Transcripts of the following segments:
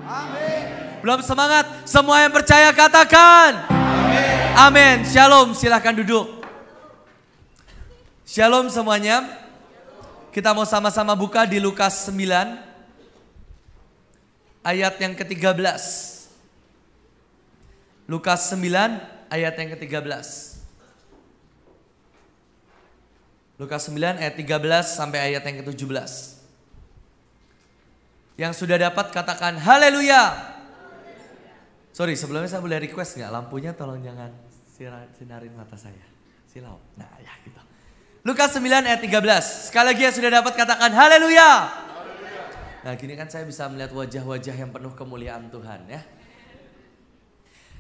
Amin. Belum semangat? Semua yang percaya katakan. Amin. Amin. Shalom, silahkan duduk. Shalom semuanya. Kita mau sama-sama buka di Lukas 9. Ayat yang ke-13. Lukas 9 ayat yang ke-13. Lukas 9 ayat 13 sampai ayat yang ke-17. Yang sudah dapat katakan haleluya. Sorry, sebelumnya saya boleh request nggak? Lampunya tolong jangan sinarin mata saya. Silau. Nah ya gitu. Lukas 9 ayat 13. Sekali lagi yang sudah dapat katakan haleluya. Nah gini kan saya bisa melihat wajah-wajah yang penuh kemuliaan Tuhan ya.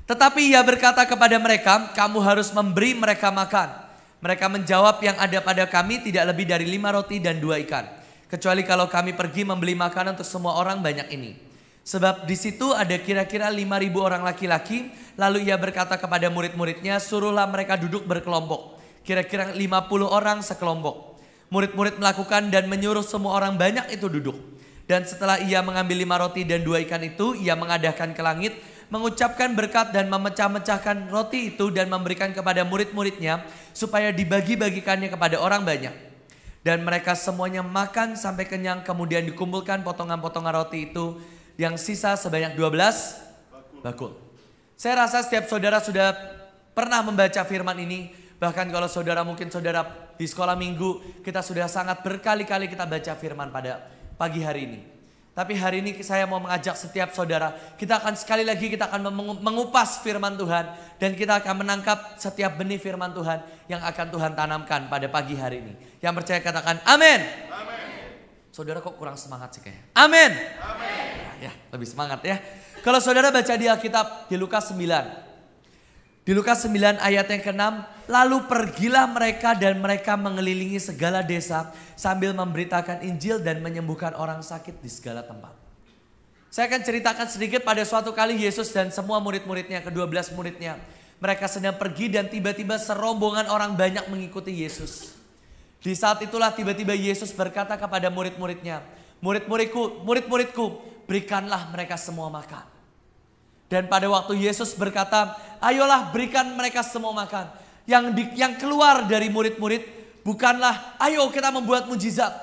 Tetapi ia berkata kepada mereka, kamu harus memberi mereka makan. Mereka menjawab, yang ada pada kami tidak lebih dari 5 roti dan 2 ikan. Kecuali kalau kami pergi membeli makanan untuk semua orang banyak ini. Sebab di situ ada kira-kira 5.000 orang laki-laki. Lalu ia berkata kepada murid-muridnya, suruhlah mereka duduk berkelompok. Kira-kira 50 orang sekelompok. Murid-murid melakukan dan menyuruh semua orang banyak itu duduk. Dan setelah ia mengambil 5 roti dan 2 ikan itu, ia mengadahkan ke langit, mengucapkan berkat dan memecah-mecahkan roti itu dan memberikan kepada murid-muridnya supaya dibagi-bagikannya kepada orang banyak. Dan mereka semuanya makan sampai kenyang, kemudian dikumpulkan potongan-potongan roti itu yang sisa sebanyak 12 bakul. Saya rasa setiap saudara sudah pernah membaca firman ini. Bahkan kalau saudara mungkin saudara di sekolah minggu, kita sudah sangat berkali-kali kita baca firman pada pagi hari ini. Tapi hari ini saya mau mengajak setiap saudara, kita akan sekali lagi kita akan mengupas firman Tuhan. Dan kita akan menangkap setiap benih firman Tuhan yang akan Tuhan tanamkan pada pagi hari ini. Yang percaya katakan amin. Saudara kok kurang semangat sih kayaknya. Amin. Ya lebih semangat ya. Kalau saudara baca di Alkitab di Lukas 9. Di Lukas 9 ayat yang ke-6. Lalu pergilah mereka dan mereka mengelilingi segala desa sambil memberitakan Injil dan menyembuhkan orang sakit di segala tempat. Saya akan ceritakan sedikit pada suatu kali Yesus dan semua murid-muridnya, ke-12 muridnya. Mereka sedang pergi dan tiba-tiba serombongan orang banyak mengikuti Yesus. Di saat itulah tiba-tiba Yesus berkata kepada murid-muridnya, murid-muridku, berikanlah mereka semua makan. Dan pada waktu Yesus berkata, ayolah berikan mereka semua makan. Yang keluar dari murid-murid bukanlah ayo kita membuat mujizat.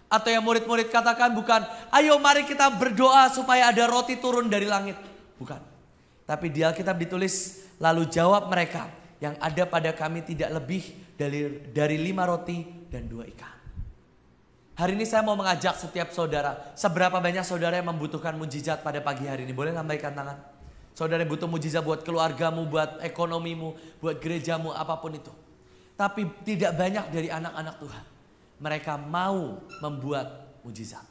Atau yang murid-murid katakan bukan ayo mari kita berdoa supaya ada roti turun dari langit. Bukan. Tapi di Alkitab ditulis lalu jawab mereka, yang ada pada kami tidak lebih dari 5 roti dan 2 ikan. Hari ini saya mau mengajak setiap saudara. Seberapa banyak saudara yang membutuhkan mujizat pada pagi hari ini? Boleh lambaikan tangan. Saudara butuh mujizat buat keluargamu, buat ekonomimu, buat gerejamu, apapun itu. Tapi tidak banyak dari anak-anak Tuhan. Mereka mau membuat mujizat.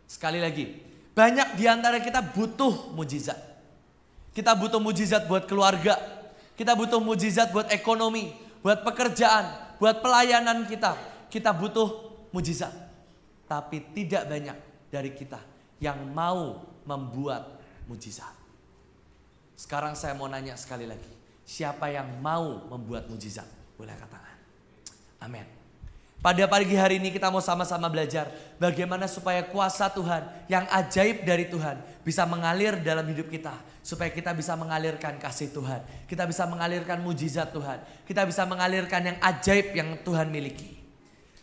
Sekali lagi, banyak di antara kita butuh mujizat. Kita butuh mujizat buat keluarga. Kita butuh mujizat buat ekonomi, buat pekerjaan, buat pelayanan kita. Kita butuh mujizat. Tapi tidak banyak dari kita yang mau membuat mujizat. Sekarang saya mau nanya sekali lagi. Siapa yang mau membuat mujizat? Boleh angkat tangan. Amin. Pada pagi hari ini kita mau sama-sama belajar bagaimana supaya kuasa Tuhan yang ajaib dari Tuhan bisa mengalir dalam hidup kita. Supaya kita bisa mengalirkan kasih Tuhan. Kita bisa mengalirkan mujizat Tuhan. Kita bisa mengalirkan yang ajaib yang Tuhan miliki.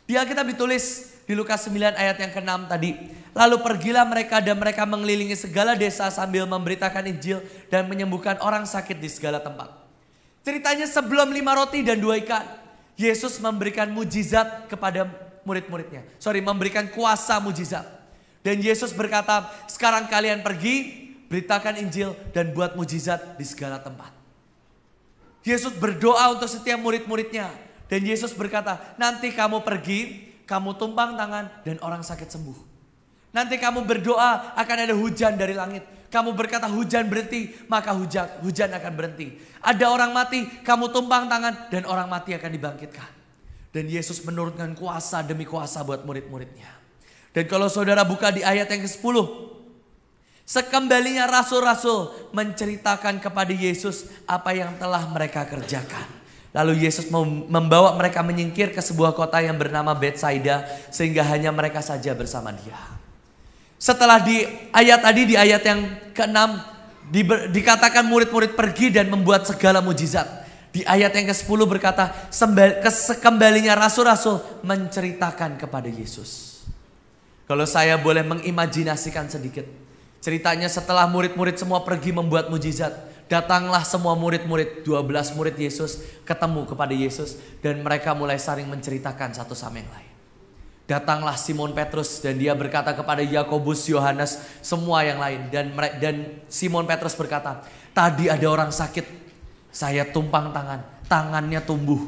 Di Alkitab ditulis di Lukas 9 ayat yang ke-6 tadi. Lalu pergilah mereka dan mereka mengelilingi segala desa sambil memberitakan Injil dan menyembuhkan orang sakit di segala tempat. Ceritanya sebelum 5 roti dan 2 ikan. Yesus memberikan mujizat kepada murid-muridnya. Memberikan kuasa mujizat. Dan Yesus berkata, sekarang kalian pergi, beritakan Injil dan buat mujizat di segala tempat. Yesus berdoa untuk setiap murid-muridnya. Dan Yesus berkata, nanti kamu pergi, kamu tumpang tangan dan orang sakit sembuh. Nanti kamu berdoa akan ada hujan dari langit. Kamu berkata hujan berhenti, maka hujan akan berhenti. Ada orang mati, kamu tumpang tangan dan orang mati akan dibangkitkan. Dan Yesus menurunkan kuasa demi kuasa buat murid-muridnya. Dan kalau saudara buka di ayat yang ke-10. Sekembalinya rasul-rasul menceritakan kepada Yesus apa yang telah mereka kerjakan. Lalu Yesus membawa mereka menyingkir ke sebuah kota yang bernama Betsaida. Sehingga hanya mereka saja bersama dia. Setelah di ayat tadi, di ayat yang ke-6 dikatakan murid-murid pergi dan membuat segala mujizat. Di ayat yang ke-10 berkata kembalinya rasul-rasul menceritakan kepada Yesus. Kalau saya boleh mengimajinasikan sedikit. Ceritanya setelah murid-murid semua pergi membuat mujizat. Datanglah semua murid-murid, 12 murid Yesus ketemu kepada Yesus. Dan mereka mulai saling menceritakan satu sama yang lain. Datanglah Simon Petrus dan dia berkata kepada Yakobus, Yohanes, semua yang lain. Dan Simon Petrus berkata, tadi ada orang sakit. Saya tumpang tangan, tangannya tumbuh.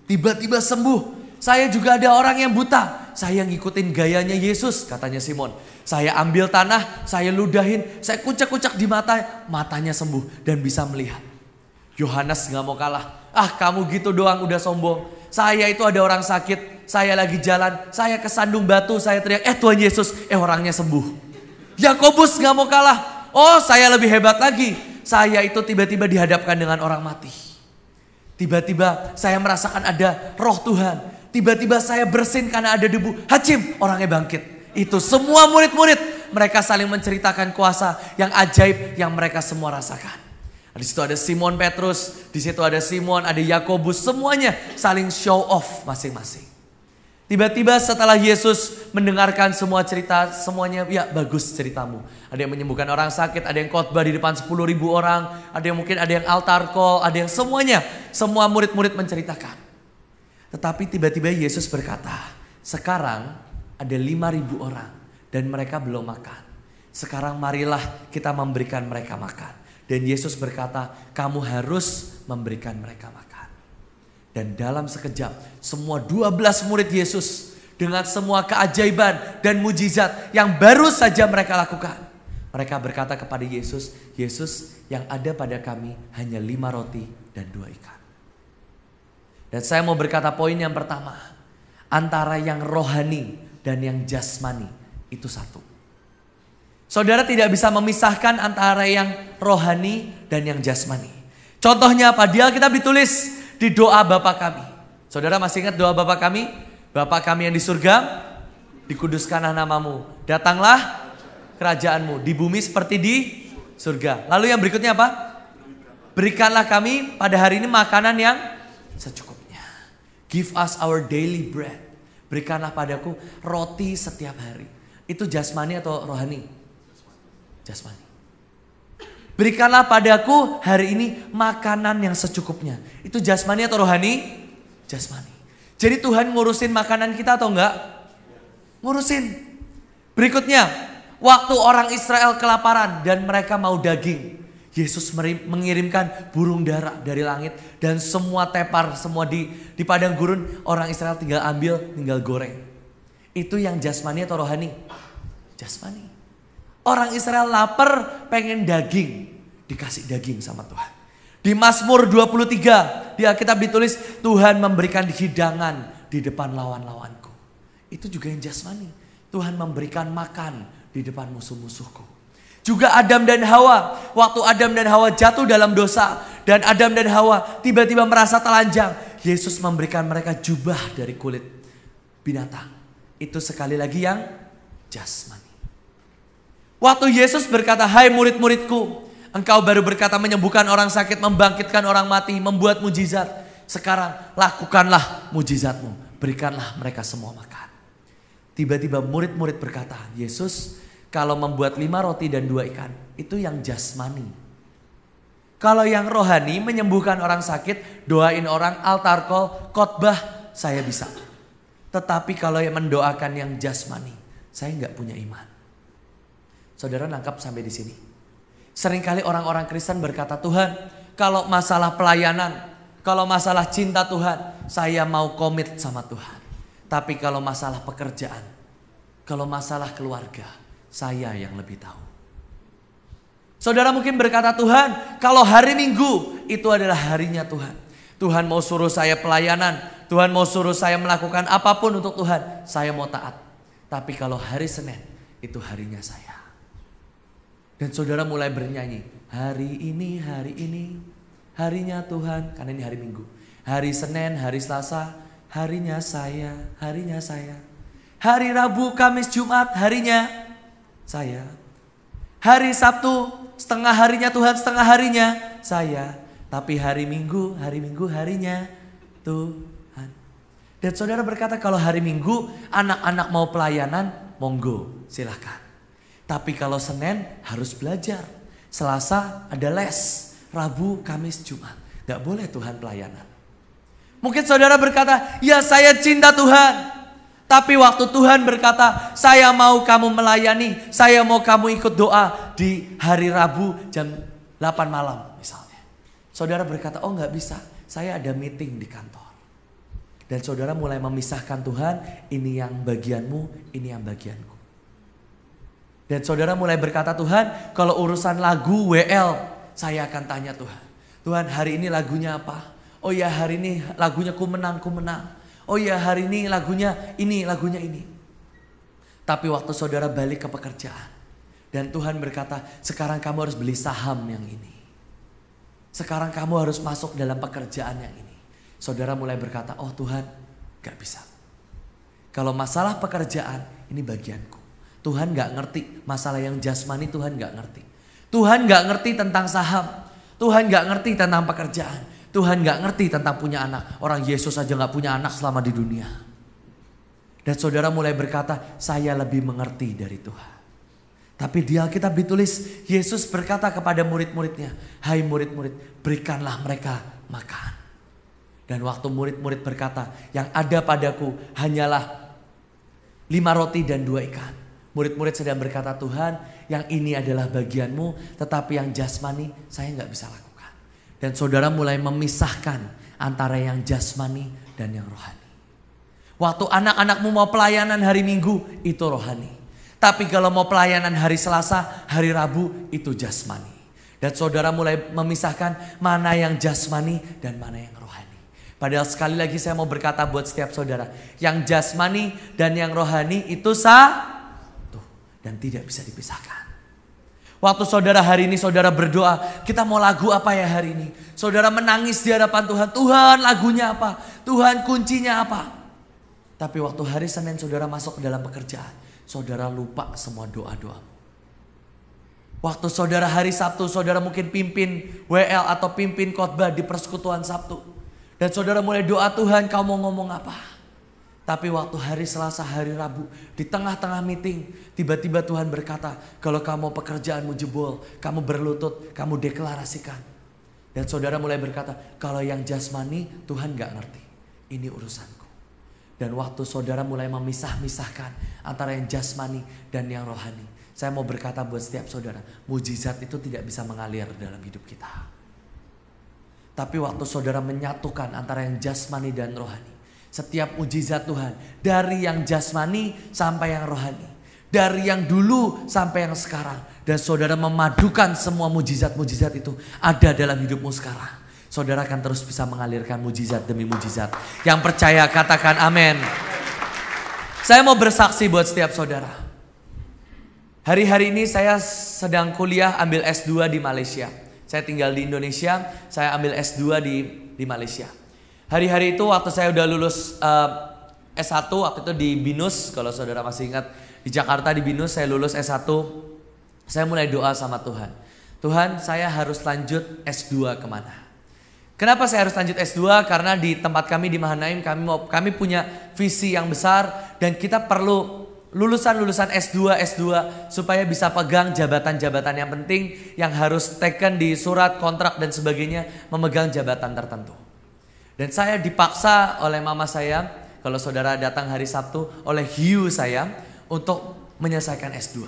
Tiba-tiba sembuh. Saya juga ada orang yang buta. Saya ngikutin gayanya Yesus, katanya Simon. Saya ambil tanah, saya ludahin, saya kucek-kucek di mata, matanya sembuh dan bisa melihat. Yohanes gak mau kalah. Kamu gitu doang udah sombong. Saya itu ada orang sakit, saya lagi jalan, saya kesandung batu, saya teriak, Tuhan Yesus, orangnya sembuh. Yakobus gak mau kalah. Saya lebih hebat lagi. Saya itu tiba-tiba dihadapkan dengan orang mati. Tiba-tiba saya merasakan ada roh Tuhan. Tiba-tiba saya bersin karena ada debu. Hacim, orangnya bangkit. Itu semua murid-murid. Mereka saling menceritakan kuasa yang ajaib yang mereka semua rasakan. Di situ ada Simon Petrus, di situ ada Simon, ada Yakobus, semuanya saling show off masing-masing. Tiba-tiba setelah Yesus mendengarkan semua cerita, semuanya ya bagus ceritamu. Ada yang menyembuhkan orang sakit, ada yang khotbah di depan 10.000 orang, ada yang mungkin ada yang altar call, ada yang semuanya, semua murid-murid menceritakan. Tetapi tiba-tiba Yesus berkata, sekarang ada 5.000 orang dan mereka belum makan. Sekarang marilah kita memberikan mereka makan. Dan Yesus berkata, kamu harus memberikan mereka makan. Dan dalam sekejap, semua 12 murid Yesus dengan semua keajaiban dan mujizat yang baru saja mereka lakukan. Mereka berkata kepada Yesus, Yesus, yang ada pada kami hanya 5 roti dan 2 ikan. Dan saya mau berkata poin yang pertama, antara yang rohani dan yang jasmani itu satu. Saudara tidak bisa memisahkan antara yang rohani dan yang jasmani. Contohnya apa? Di Alkitab ditulis di doa Bapa kami. Saudara masih ingat doa Bapa kami? Bapa kami yang di surga, dikuduskanlah namamu. Datanglah kerajaanmu di bumi seperti di surga. Lalu yang berikutnya apa? Berikanlah kami pada hari ini makanan yang secukupnya. Give us our daily bread. Berikanlah padaku roti setiap hari. Itu jasmani atau rohani? Jasmani. Berikanlah padaku hari ini makanan yang secukupnya. Itu jasmani atau rohani? Jasmani. Jadi Tuhan ngurusin makanan kita atau enggak? Ngurusin. Berikutnya, waktu orang Israel kelaparan dan mereka mau daging, Yesus mengirimkan burung dara dari langit dan semua tepar, semua di padang gurun orang Israel tinggal ambil, tinggal goreng. Itu yang jasmani atau rohani? Jasmani. Orang Israel lapar, pengen daging. Dikasih daging sama Tuhan. Di Mazmur 23, di Alkitab ditulis, Tuhan memberikan hidangan di depan lawan-lawanku. Itu juga yang jasmani. Tuhan memberikan makan di depan musuh-musuhku. Juga Adam dan Hawa. Waktu Adam dan Hawa jatuh dalam dosa. Dan Adam dan Hawa tiba-tiba merasa telanjang. Yesus memberikan mereka jubah dari kulit binatang. Itu sekali lagi yang jasmani. Waktu Yesus berkata, hai murid-muridku, engkau baru berkata menyembuhkan orang sakit, membangkitkan orang mati, membuat mujizat. Sekarang lakukanlah mujizatmu, berikanlah mereka semua makan. Tiba-tiba murid-murid berkata, Yesus kalau membuat 5 roti dan 2 ikan, itu yang jasmani. Kalau yang rohani, menyembuhkan orang sakit, doain orang, altar call, khotbah, saya bisa. Tetapi kalau yang mendoakan yang jasmani, saya nggak punya iman. Saudara nangkap sampai di sini. Seringkali orang-orang Kristen berkata, Tuhan, kalau masalah pelayanan, kalau masalah cinta Tuhan, saya mau komit sama Tuhan. Tapi kalau masalah pekerjaan, kalau masalah keluarga, saya yang lebih tahu. Saudara mungkin berkata, Tuhan, kalau hari Minggu itu adalah harinya Tuhan. Tuhan mau suruh saya pelayanan, Tuhan mau suruh saya melakukan apapun untuk Tuhan, saya mau taat. Tapi kalau hari Senin, itu harinya saya. Dan saudara mulai bernyanyi, hari ini, harinya Tuhan. Karena ini hari Minggu. Hari Senin, hari Selasa, harinya saya. Hari Rabu, Kamis, Jumat, harinya Saya. Hari Sabtu setengah harinya Tuhan, setengah harinya saya. Tapi hari Minggu harinya Tuhan. Dan saudara berkata kalau hari Minggu anak-anak mau pelayanan, monggo silahkan. Tapi kalau Senin harus belajar. Selasa ada les. Rabu, Kamis, Jumat. Gak boleh Tuhan pelayanan. Mungkin saudara berkata, ya saya cinta Tuhan. Tapi waktu Tuhan berkata, saya mau kamu melayani. Saya mau kamu ikut doa di hari Rabu jam 8 malam misalnya. Saudara berkata, oh gak bisa. Saya ada meeting di kantor. Dan saudara mulai memisahkan Tuhan. Ini yang bagianmu, ini yang bagianku. Dan saudara mulai berkata, Tuhan kalau urusan lagu WL, saya akan tanya Tuhan. Tuhan hari ini lagunya apa? Oh ya hari ini lagunya ku menang. Oh ya hari ini lagunya ini. Tapi waktu saudara balik ke pekerjaan. Dan Tuhan berkata sekarang kamu harus beli saham yang ini. Sekarang kamu harus masuk dalam pekerjaan yang ini. Saudara mulai berkata oh Tuhan gak bisa. Kalau masalah pekerjaan ini bagianku. Tuhan gak ngerti masalah yang jasmani, Tuhan gak ngerti. Tuhan gak ngerti tentang saham. Tuhan gak ngerti tentang pekerjaan. Tuhan gak ngerti tentang punya anak. Orang Yesus aja gak punya anak selama di dunia. Dan saudara mulai berkata, saya lebih mengerti dari Tuhan. Tapi di Alkitab ditulis, Yesus berkata kepada murid-muridnya, hai murid-murid, berikanlah mereka makan. Dan waktu murid-murid berkata, yang ada padaku hanyalah 5 roti dan 2 ikan. Murid-murid sedang berkata, Tuhan yang ini adalah bagianmu, tetapi yang jasmani saya gak bisa lakukan. Dan saudara mulai memisahkan antara yang jasmani dan yang rohani. Waktu anak-anakmu mau pelayanan hari Minggu, itu rohani. Tapi kalau mau pelayanan hari Selasa, hari Rabu, itu jasmani. Dan saudara mulai memisahkan mana yang jasmani dan mana yang rohani. Padahal sekali lagi saya mau berkata buat setiap saudara, yang jasmani dan yang rohani itu dan tidak bisa dipisahkan. Waktu saudara hari ini saudara berdoa, kita mau lagu apa ya hari ini? Saudara menangis di hadapan Tuhan, Tuhan lagunya apa? Tuhan kuncinya apa? Tapi waktu hari Senin saudara masuk ke dalam pekerjaan, saudara lupa semua doa-doa. Waktu saudara hari Sabtu, saudara mungkin pimpin WL atau pimpin khotbah di persekutuan Sabtu. Dan saudara mulai doa, Tuhan kau mau ngomong apa? Tapi waktu hari Selasa, hari Rabu, di tengah-tengah meeting, tiba-tiba Tuhan berkata, kalau kamu pekerjaanmu jebol, kamu berlutut, kamu deklarasikan. Dan saudara mulai berkata, kalau yang jasmani Tuhan gak ngerti, ini urusanku. Dan waktu saudara mulai memisah-misahkan antara yang jasmani dan yang rohani, saya mau berkata buat setiap saudara, mujizat itu tidak bisa mengalir dalam hidup kita. Tapi waktu saudara menyatukan antara yang jasmani dan rohani, setiap mujizat Tuhan, dari yang jasmani sampai yang rohani, dari yang dulu sampai yang sekarang, dan saudara memadukan semua mujizat-mujizat itu ada dalam hidupmu sekarang, saudara akan terus bisa mengalirkan mujizat demi mujizat. Yang percaya katakan amin. Saya mau bersaksi buat setiap saudara. Hari-hari ini saya sedang kuliah ambil S2 di Malaysia. Saya tinggal di Indonesia, saya ambil S2 di Malaysia. Hari-hari itu waktu saya udah lulus S1, waktu itu di BINUS, kalau saudara masih ingat, di Jakarta di BINUS saya lulus S1. Saya mulai doa sama Tuhan. Tuhan, saya harus lanjut S2 kemana? Kenapa saya harus lanjut S2? Karena di tempat kami di Mahanaim kami punya visi yang besar dan kita perlu lulusan S2 supaya bisa pegang jabatan-jabatan yang penting yang harus taken di surat kontrak dan sebagainya, memegang jabatan tertentu. Dan saya dipaksa oleh mama saya, kalau saudara datang hari Sabtu, oleh hiu saya untuk menyelesaikan S2.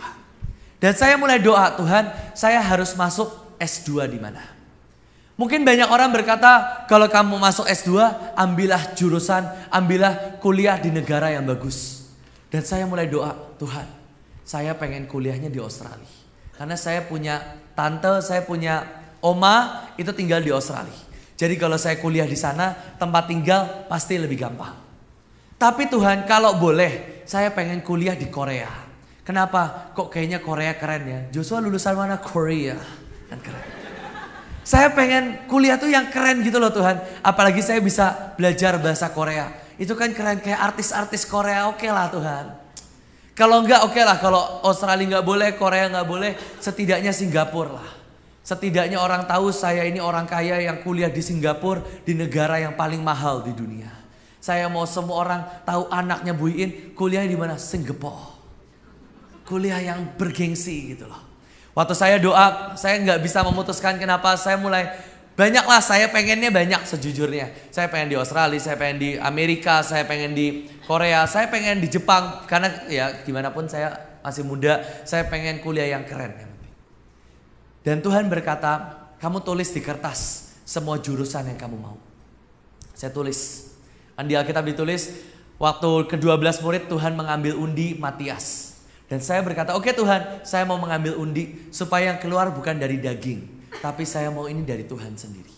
Dan saya mulai doa, Tuhan, saya harus masuk S2 di mana? Mungkin banyak orang berkata, kalau kamu masuk S2, ambillah jurusan, ambillah kuliah di negara yang bagus. Dan saya mulai doa, Tuhan, saya pengen kuliahnya di Australia. Karena saya punya tante, saya punya oma, itu tinggal di Australia. Jadi kalau saya kuliah di sana, tempat tinggal pasti lebih gampang. Tapi Tuhan, kalau boleh, saya pengen kuliah di Korea. Kenapa? Kok kayaknya Korea keren ya? Joshua lulusan mana? Korea. Kan keren. Saya pengen kuliah tuh yang keren gitu loh Tuhan. Apalagi saya bisa belajar bahasa Korea. Itu kan keren, kayak artis-artis Korea, oke lah Tuhan. Kalau enggak oke lah, kalau Australia nggak boleh, Korea nggak boleh, setidaknya Singapura lah. Setidaknya orang tahu saya ini orang kaya yang kuliah di Singapura, di negara yang paling mahal di dunia. Saya mau semua orang tahu anaknya Bu Iin kuliah di mana? Singapura. Kuliah yang bergengsi gitu loh. Waktu saya doa, saya nggak bisa memutuskan kenapa saya mulai banyak lah, saya pengennya banyak sejujurnya. Saya pengen di Australia, saya pengen di Amerika, saya pengen di Korea, saya pengen di Jepang. Karena ya gimana pun saya masih muda, saya pengen kuliah yang keren. Dan Tuhan berkata, kamu tulis di kertas semua jurusan yang kamu mau. Saya tulis. Di Alkitab ditulis, waktu ke-12 murid Tuhan mengambil undi Matias. Dan saya berkata, oke Tuhan, saya mau mengambil undi supaya yang keluar bukan dari daging. Tapi saya mau ini dari Tuhan sendiri.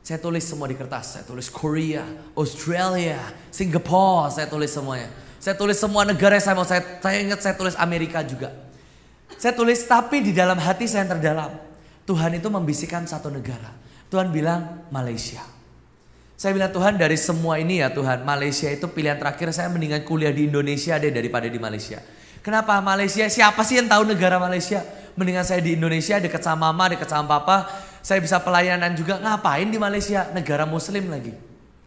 Saya tulis semua di kertas. Saya tulis Korea, Australia, Singapura. Saya tulis semuanya. Saya tulis semua negara yang saya mau. Saya ingat saya tulis Amerika juga. Saya tulis, tapi di dalam hati saya yang terdalam, Tuhan itu membisikkan satu negara. Tuhan bilang Malaysia. Saya bilang, Tuhan dari semua ini ya Tuhan, Malaysia itu pilihan terakhir. Saya mendingan kuliah di Indonesia deh daripada di Malaysia. Kenapa Malaysia? Siapa sih yang tahu negara Malaysia? Mendingan saya di Indonesia, dekat sama mama, dekat sama papa. Saya bisa pelayanan juga. Ngapain di Malaysia? Negara muslim lagi.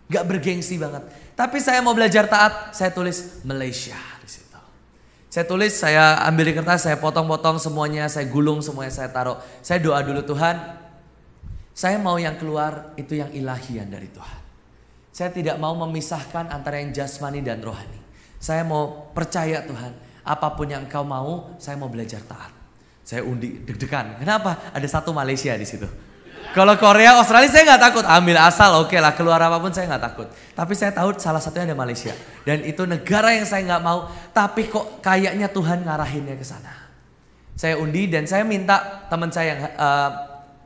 Gak bergengsi banget. Tapi saya mau belajar taat. Saya tulis Malaysia di situ. Saya tulis, saya ambil di kertas, saya potong-potong semuanya, saya gulung semuanya, saya taruh. Saya doa dulu, Tuhan, saya mau yang keluar itu yang ilahian dari Tuhan. Saya tidak mau memisahkan antara yang jasmani dan rohani. Saya mau percaya Tuhan. Apapun yang Engkau mau, saya mau belajar taat. Saya undi deg-degan. Kenapa? Ada satu Malaysia di situ. Kalau Korea, Australia saya nggak takut. Ambil asal, oke lah. Keluar apapun saya nggak takut. Tapi saya tahu salah satunya ada Malaysia. Dan itu negara yang saya nggak mau. Tapi kok kayaknya Tuhan ngarahinnya ke sana. Saya undi dan saya minta teman saya yang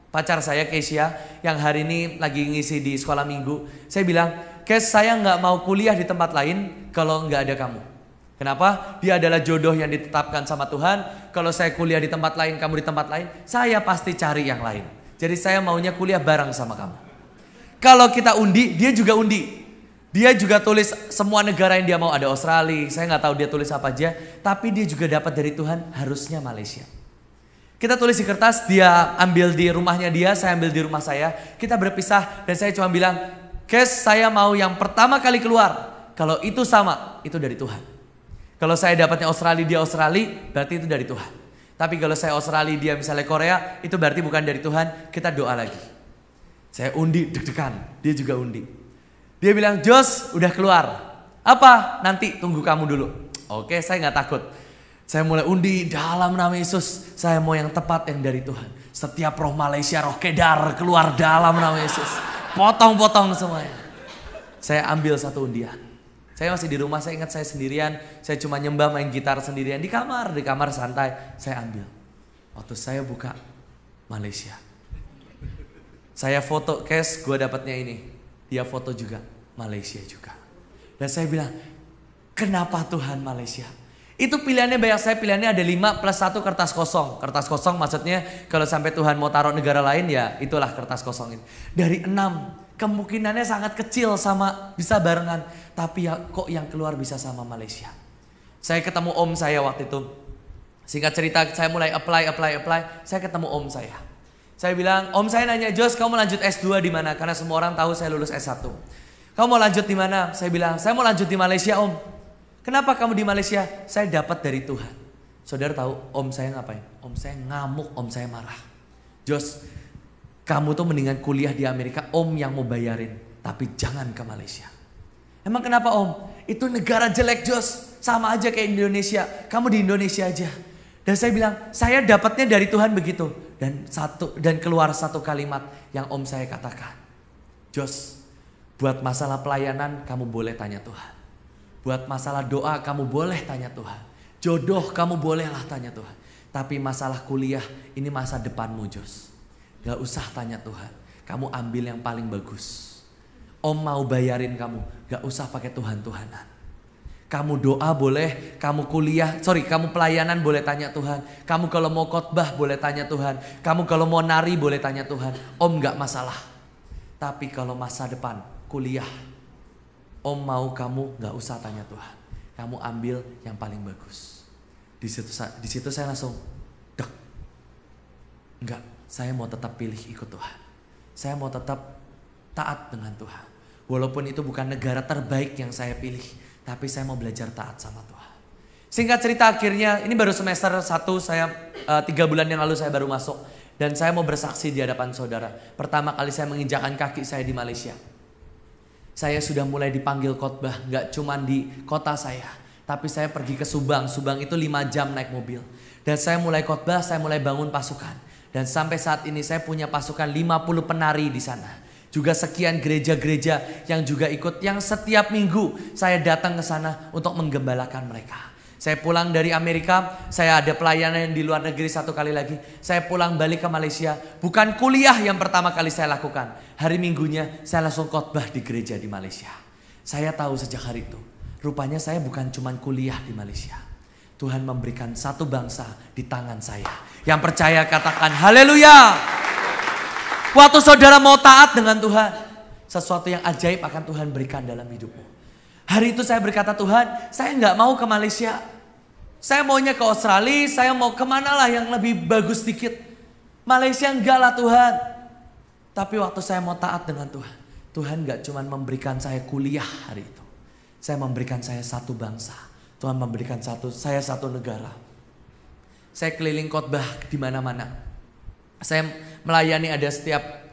pacar saya Keisha yang hari ini lagi ngisi di sekolah minggu. Saya bilang, Kes, saya nggak mau kuliah di tempat lain kalau nggak ada kamu. Kenapa? Dia adalah jodoh yang ditetapkan sama Tuhan. Kalau saya kuliah di tempat lain, kamu di tempat lain, saya pasti cari yang lain. Jadi saya maunya kuliah bareng sama kamu. Kalau kita undi, dia juga undi. Dia juga tulis semua negara yang dia mau. Ada Australia, saya nggak tahu dia tulis apa aja. Tapi dia juga dapat dari Tuhan, harusnya Malaysia. Kita tulis di kertas, dia ambil di rumahnya dia, saya ambil di rumah saya. Kita berpisah dan saya cuma bilang, Kes, saya mau yang pertama kali keluar. Kalau itu sama, itu dari Tuhan. Kalau saya dapatnya Australia, dia Australia, berarti itu dari Tuhan. Tapi kalau saya Australia, dia misalnya Korea, itu berarti bukan dari Tuhan. Kita doa lagi. Saya undi, deg-degan. Dia juga undi. Dia bilang, Jos, udah keluar. Apa? Nanti tunggu kamu dulu. Oke, saya nggak takut. Saya mulai undi dalam nama Yesus. Saya mau yang tepat, yang dari Tuhan. Setiap roh Malaysia, roh Kedar keluar dalam nama Yesus. Potong-potong semuanya. Saya ambil satu undian. Saya masih di rumah, saya ingat saya sendirian. Saya cuma nyembah main gitar sendirian di kamar santai. Saya ambil. Waktu saya buka Malaysia. Saya foto, Kes, gue dapatnya ini. Dia foto juga, Malaysia juga. Dan saya bilang, kenapa Tuhan Malaysia? Itu pilihannya banyak, saya pilihannya ada 5 plus 1 kertas kosong. Kertas kosong maksudnya kalau sampai Tuhan mau taruh negara lain ya itulah kertas kosong ini. Dari 6. Kemungkinannya sangat kecil sama bisa barengan. Tapi ya, kok yang keluar bisa sama Malaysia. Saya ketemu om saya waktu itu. Singkat cerita saya mulai apply. Saya ketemu om saya. Saya bilang, om saya nanya, Jos kamu mau lanjut S2 di mana? Karena semua orang tahu saya lulus S1. Kamu mau lanjut di mana? Saya bilang, saya mau lanjut di Malaysia om. Kenapa kamu di Malaysia? Saya dapat dari Tuhan. Saudara tahu om saya ngapain? Om saya ngamuk, om saya marah. Jos, kamu tuh mendingan kuliah di Amerika, om yang mau bayarin. Tapi jangan ke Malaysia. Emang kenapa om? Itu negara jelek Jos. Sama aja kayak Indonesia. Kamu di Indonesia aja. Dan saya bilang, saya dapatnya dari Tuhan begitu. Dan keluar satu kalimat yang om saya katakan. Jos, buat masalah pelayanan kamu boleh tanya Tuhan. Buat masalah doa kamu boleh tanya Tuhan. Jodoh kamu bolehlah tanya Tuhan. Tapi masalah kuliah ini masa depanmu Jos. Gak usah tanya Tuhan. Kamu ambil yang paling bagus. Om mau bayarin kamu. Gak usah pakai Tuhan-Tuhanan. Kamu doa boleh, kamu kamu pelayanan boleh tanya Tuhan. Kamu kalau mau khotbah boleh tanya Tuhan. Kamu kalau mau nari boleh tanya Tuhan. Om gak masalah. Tapi kalau masa depan, kuliah, om mau kamu gak usah tanya Tuhan. Kamu ambil yang paling bagus. Di situ saya langsung dek. Enggak, saya mau tetap pilih ikut Tuhan. Saya mau tetap taat dengan Tuhan. Walaupun itu bukan negara terbaik yang saya pilih, tapi saya mau belajar taat sama Tuhan. Singkat cerita akhirnya, ini baru semester 1, saya 3 bulan yang lalu saya baru masuk. Dan saya mau bersaksi di hadapan saudara. Pertama kali saya menginjakkan kaki saya di Malaysia. Saya sudah mulai dipanggil khotbah, gak cuma di kota saya. Tapi saya pergi ke Subang. Subang itu 5 jam naik mobil. Dan saya mulai khotbah, saya mulai bangun pasukan. Dan sampai saat ini saya punya pasukan 50 penari di sana. Juga sekian gereja-gereja yang juga ikut. Yang setiap minggu saya datang ke sana untuk menggembalakan mereka. Saya pulang dari Amerika, saya ada pelayanan di luar negeri 1 kali lagi. Saya pulang balik ke Malaysia. Bukan kuliah yang pertama kali saya lakukan. Hari minggunya saya langsung khotbah di gereja di Malaysia. Saya tahu sejak hari itu. Rupanya saya bukan cuma kuliah di Malaysia. Tuhan memberikan satu bangsa di tangan saya. Yang percaya katakan haleluya. Waktu saudara mau taat dengan Tuhan, sesuatu yang ajaib akan Tuhan berikan dalam hidupmu. Hari itu saya berkata, Tuhan, saya nggak mau ke Malaysia. Saya maunya ke Australia, saya mau kemana lah yang lebih bagus sedikit. Malaysia enggak lah Tuhan. Tapi waktu saya mau taat dengan Tuhan, Tuhan nggak cuma memberikan saya kuliah hari itu. Saya memberikan saya satu bangsa. Tuhan memberikan saya satu negara. Saya keliling khotbah di mana-mana. Saya melayani ada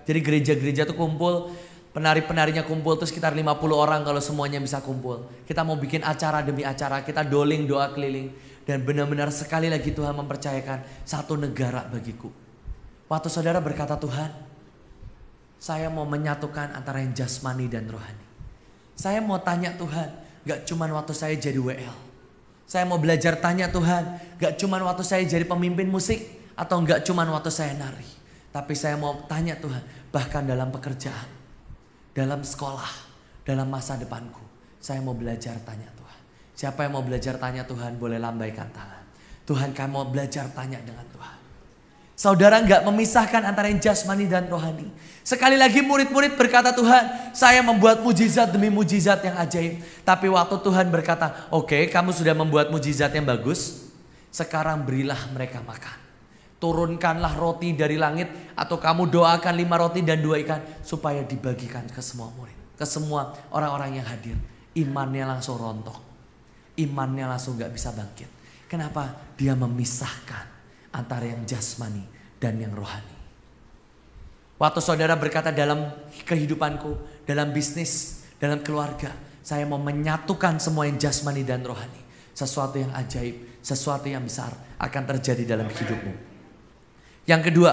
jadi gereja-gereja tuh kumpul, penari-penarinya kumpul tuh sekitar 50 orang kalau semuanya bisa kumpul. Kita mau bikin acara demi acara, kita doling doa keliling. Dan benar-benar sekali lagi Tuhan mempercayakan satu negara bagiku. Waktu saudara berkata, Tuhan, saya mau menyatukan antara yang jasmani dan rohani. Saya mau tanya Tuhan, gak cuman waktu saya jadi WL. Saya mau belajar tanya Tuhan, gak cuman waktu saya jadi pemimpin musik, atau gak cuman waktu saya nari. Tapi saya mau tanya Tuhan, bahkan dalam pekerjaan, dalam sekolah, dalam masa depanku. Saya mau belajar tanya Tuhan. Siapa yang mau belajar tanya Tuhan, boleh lambaikan tangan. Tuhan, kamu mau belajar tanya dengan Tuhan. Saudara gak memisahkan antara yang jasmani dan rohani. Sekali lagi murid-murid berkata, Tuhan, saya membuat mujizat demi mujizat yang ajaib. Tapi waktu Tuhan berkata, oke, kamu sudah membuat mujizat yang bagus. Sekarang berilah mereka makan. Turunkanlah roti dari langit. Atau kamu doakan 5 roti dan 2 ikan. Supaya dibagikan ke semua murid. Ke semua orang-orang yang hadir. Imannya langsung rontok. Imannya langsung gak bisa bangkit. Kenapa? Dia memisahkan antara yang jasmani dan yang rohani. Waktu saudara berkata dalam kehidupanku, dalam bisnis, dalam keluarga, saya mau menyatukan semua yang jasmani dan rohani. Sesuatu yang ajaib, sesuatu yang besar akan terjadi dalam hidupmu. Yang kedua,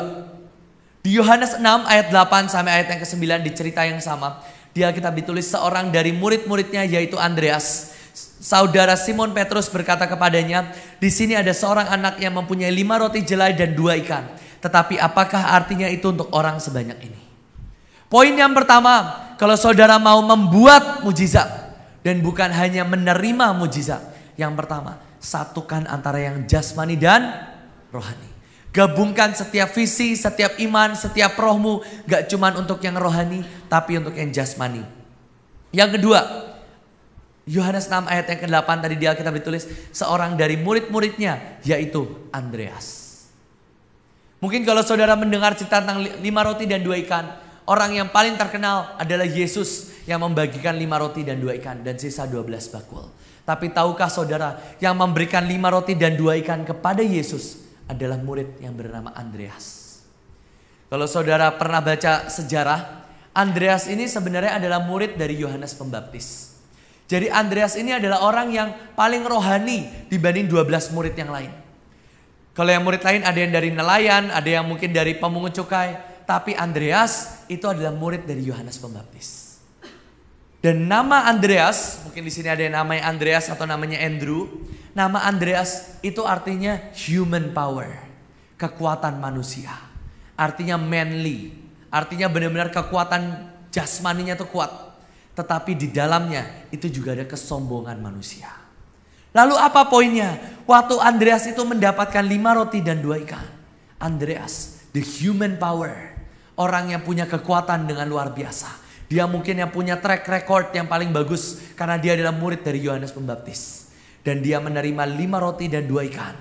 di Yohanes 6 ayat 8 sampai ayat yang ke-9 di cerita yang sama, di Alkitab ditulis seorang dari murid-muridnya yaitu Andreas. Saudara Simon Petrus berkata kepadanya, di sini ada seorang anak yang mempunyai 5 roti jelai dan 2 ikan. Tetapi apakah artinya itu untuk orang sebanyak ini? Poin yang pertama, kalau saudara mau membuat mujizat dan bukan hanya menerima mujizat. Yang pertama, satukan antara yang jasmani dan rohani. Gabungkan setiap visi, setiap iman, setiap rohmu. Gak cuman untuk yang rohani, tapi untuk yang jasmani. Yang kedua, Yohanes 6 ayat yang ke-8 tadi di Alkitab ditulis seorang dari murid-muridnya yaitu Andreas. Mungkin kalau saudara mendengar cerita tentang 5 roti dan 2 ikan, orang yang paling terkenal adalah Yesus yang membagikan 5 roti dan 2 ikan dan sisa 12 bakul. Tapi tahukah saudara yang memberikan 5 roti dan 2 ikan kepada Yesus adalah murid yang bernama Andreas. Kalau saudara pernah baca sejarah, Andreas ini sebenarnya adalah murid dari Yohanes Pembaptis. Jadi Andreas ini adalah orang yang paling rohani dibanding 12 murid yang lain. Kalau yang murid lain ada yang dari nelayan, ada yang mungkin dari pemungut cukai. Tapi Andreas itu adalah murid dari Yohanes Pembaptis. Dan nama Andreas, mungkin di sini ada yang namanya Andreas atau namanya Andrew. Nama Andreas itu artinya human power, kekuatan manusia. Artinya manly, artinya benar-benar kekuatan jasmaninya itu kuat. Tetapi di dalamnya itu juga ada kesombongan manusia. Lalu apa poinnya? Waktu Andreas itu mendapatkan 5 roti dan 2 ikan. Andreas, the human power. Orang yang punya kekuatan dengan luar biasa. Dia mungkin yang punya track record yang paling bagus. Karena dia adalah murid dari Yohanes Pembaptis. Dan dia menerima 5 roti dan 2 ikan.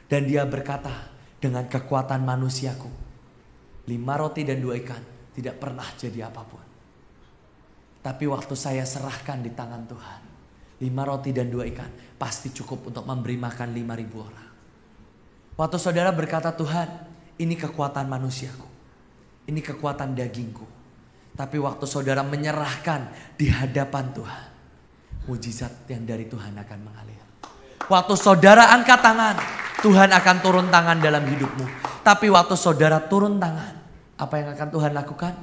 Dan dia berkata, dengan kekuatan manusiaku, 5 roti dan 2 ikan tidak pernah jadi apapun. Tapi waktu saya serahkan di tangan Tuhan, 5 roti dan 2 ikan pasti cukup untuk memberi makan 5.000 orang. Waktu saudara berkata, Tuhan, ini kekuatan manusiaku, ini kekuatan dagingku. Tapi waktu saudara menyerahkan di hadapan Tuhan, mujizat yang dari Tuhan akan mengalir. Waktu saudara angkat tangan, Tuhan akan turun tangan dalam hidupmu. Tapi waktu saudara turun tangan, apa yang akan Tuhan lakukan?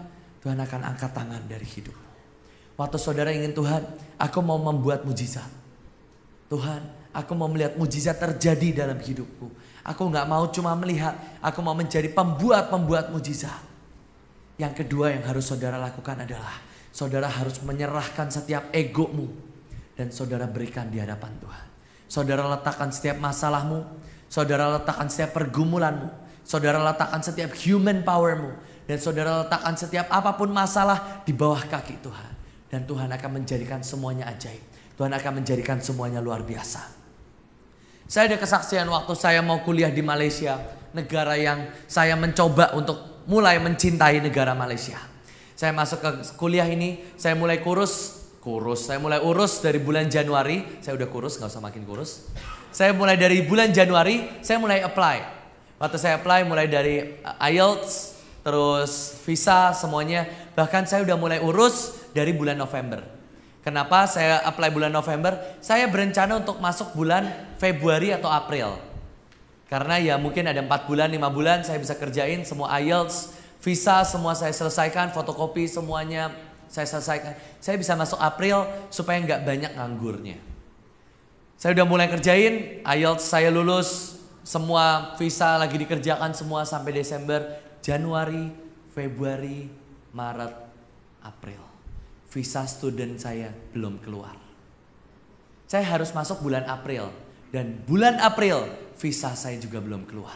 Tuhan akan angkat tangan dari hidupmu. Waktu saudara ingin, Tuhan, aku mau membuat mujizat. Tuhan, aku mau melihat mujizat terjadi dalam hidupku. Aku gak mau cuma melihat, aku mau menjadi pembuat mujizat. Yang kedua yang harus saudara lakukan adalah, saudara harus menyerahkan setiap egomu dan saudara berikan di hadapan Tuhan. Saudara letakkan setiap masalahmu, saudara letakkan setiap pergumulanmu, saudara letakkan setiap human powermu, dan saudara letakkan setiap apapun masalah di bawah kaki Tuhan. Dan Tuhan akan menjadikan semuanya ajaib. Tuhan akan menjadikan semuanya luar biasa. Saya ada kesaksian waktu saya mau kuliah di Malaysia, negara yang saya mencoba untuk mulai mencintai negara Malaysia. Saya masuk ke kuliah ini, saya mulai saya mulai urus dari bulan Januari. Saya udah kurus, gak usah makin kurus. Saya mulai dari bulan Januari, saya mulai apply. Waktu saya apply mulai dari IELTS, terus visa semuanya. Bahkan saya udah mulai urus dari bulan November. Kenapa saya apply bulan November? Saya berencana untuk masuk bulan Februari atau April. Karena ya mungkin ada 4 bulan, 5 bulan saya bisa kerjain semua IELTS, visa semua saya selesaikan, fotokopi semuanya saya selesaikan. Saya bisa masuk April supaya nggak banyak nganggurnya. Saya udah mulai kerjain, IELTS saya lulus, semua visa lagi dikerjakan semua sampai Desember, Januari, Februari, Maret, April. Visa student saya belum keluar. Saya harus masuk bulan April. Dan bulan April visa saya juga belum keluar.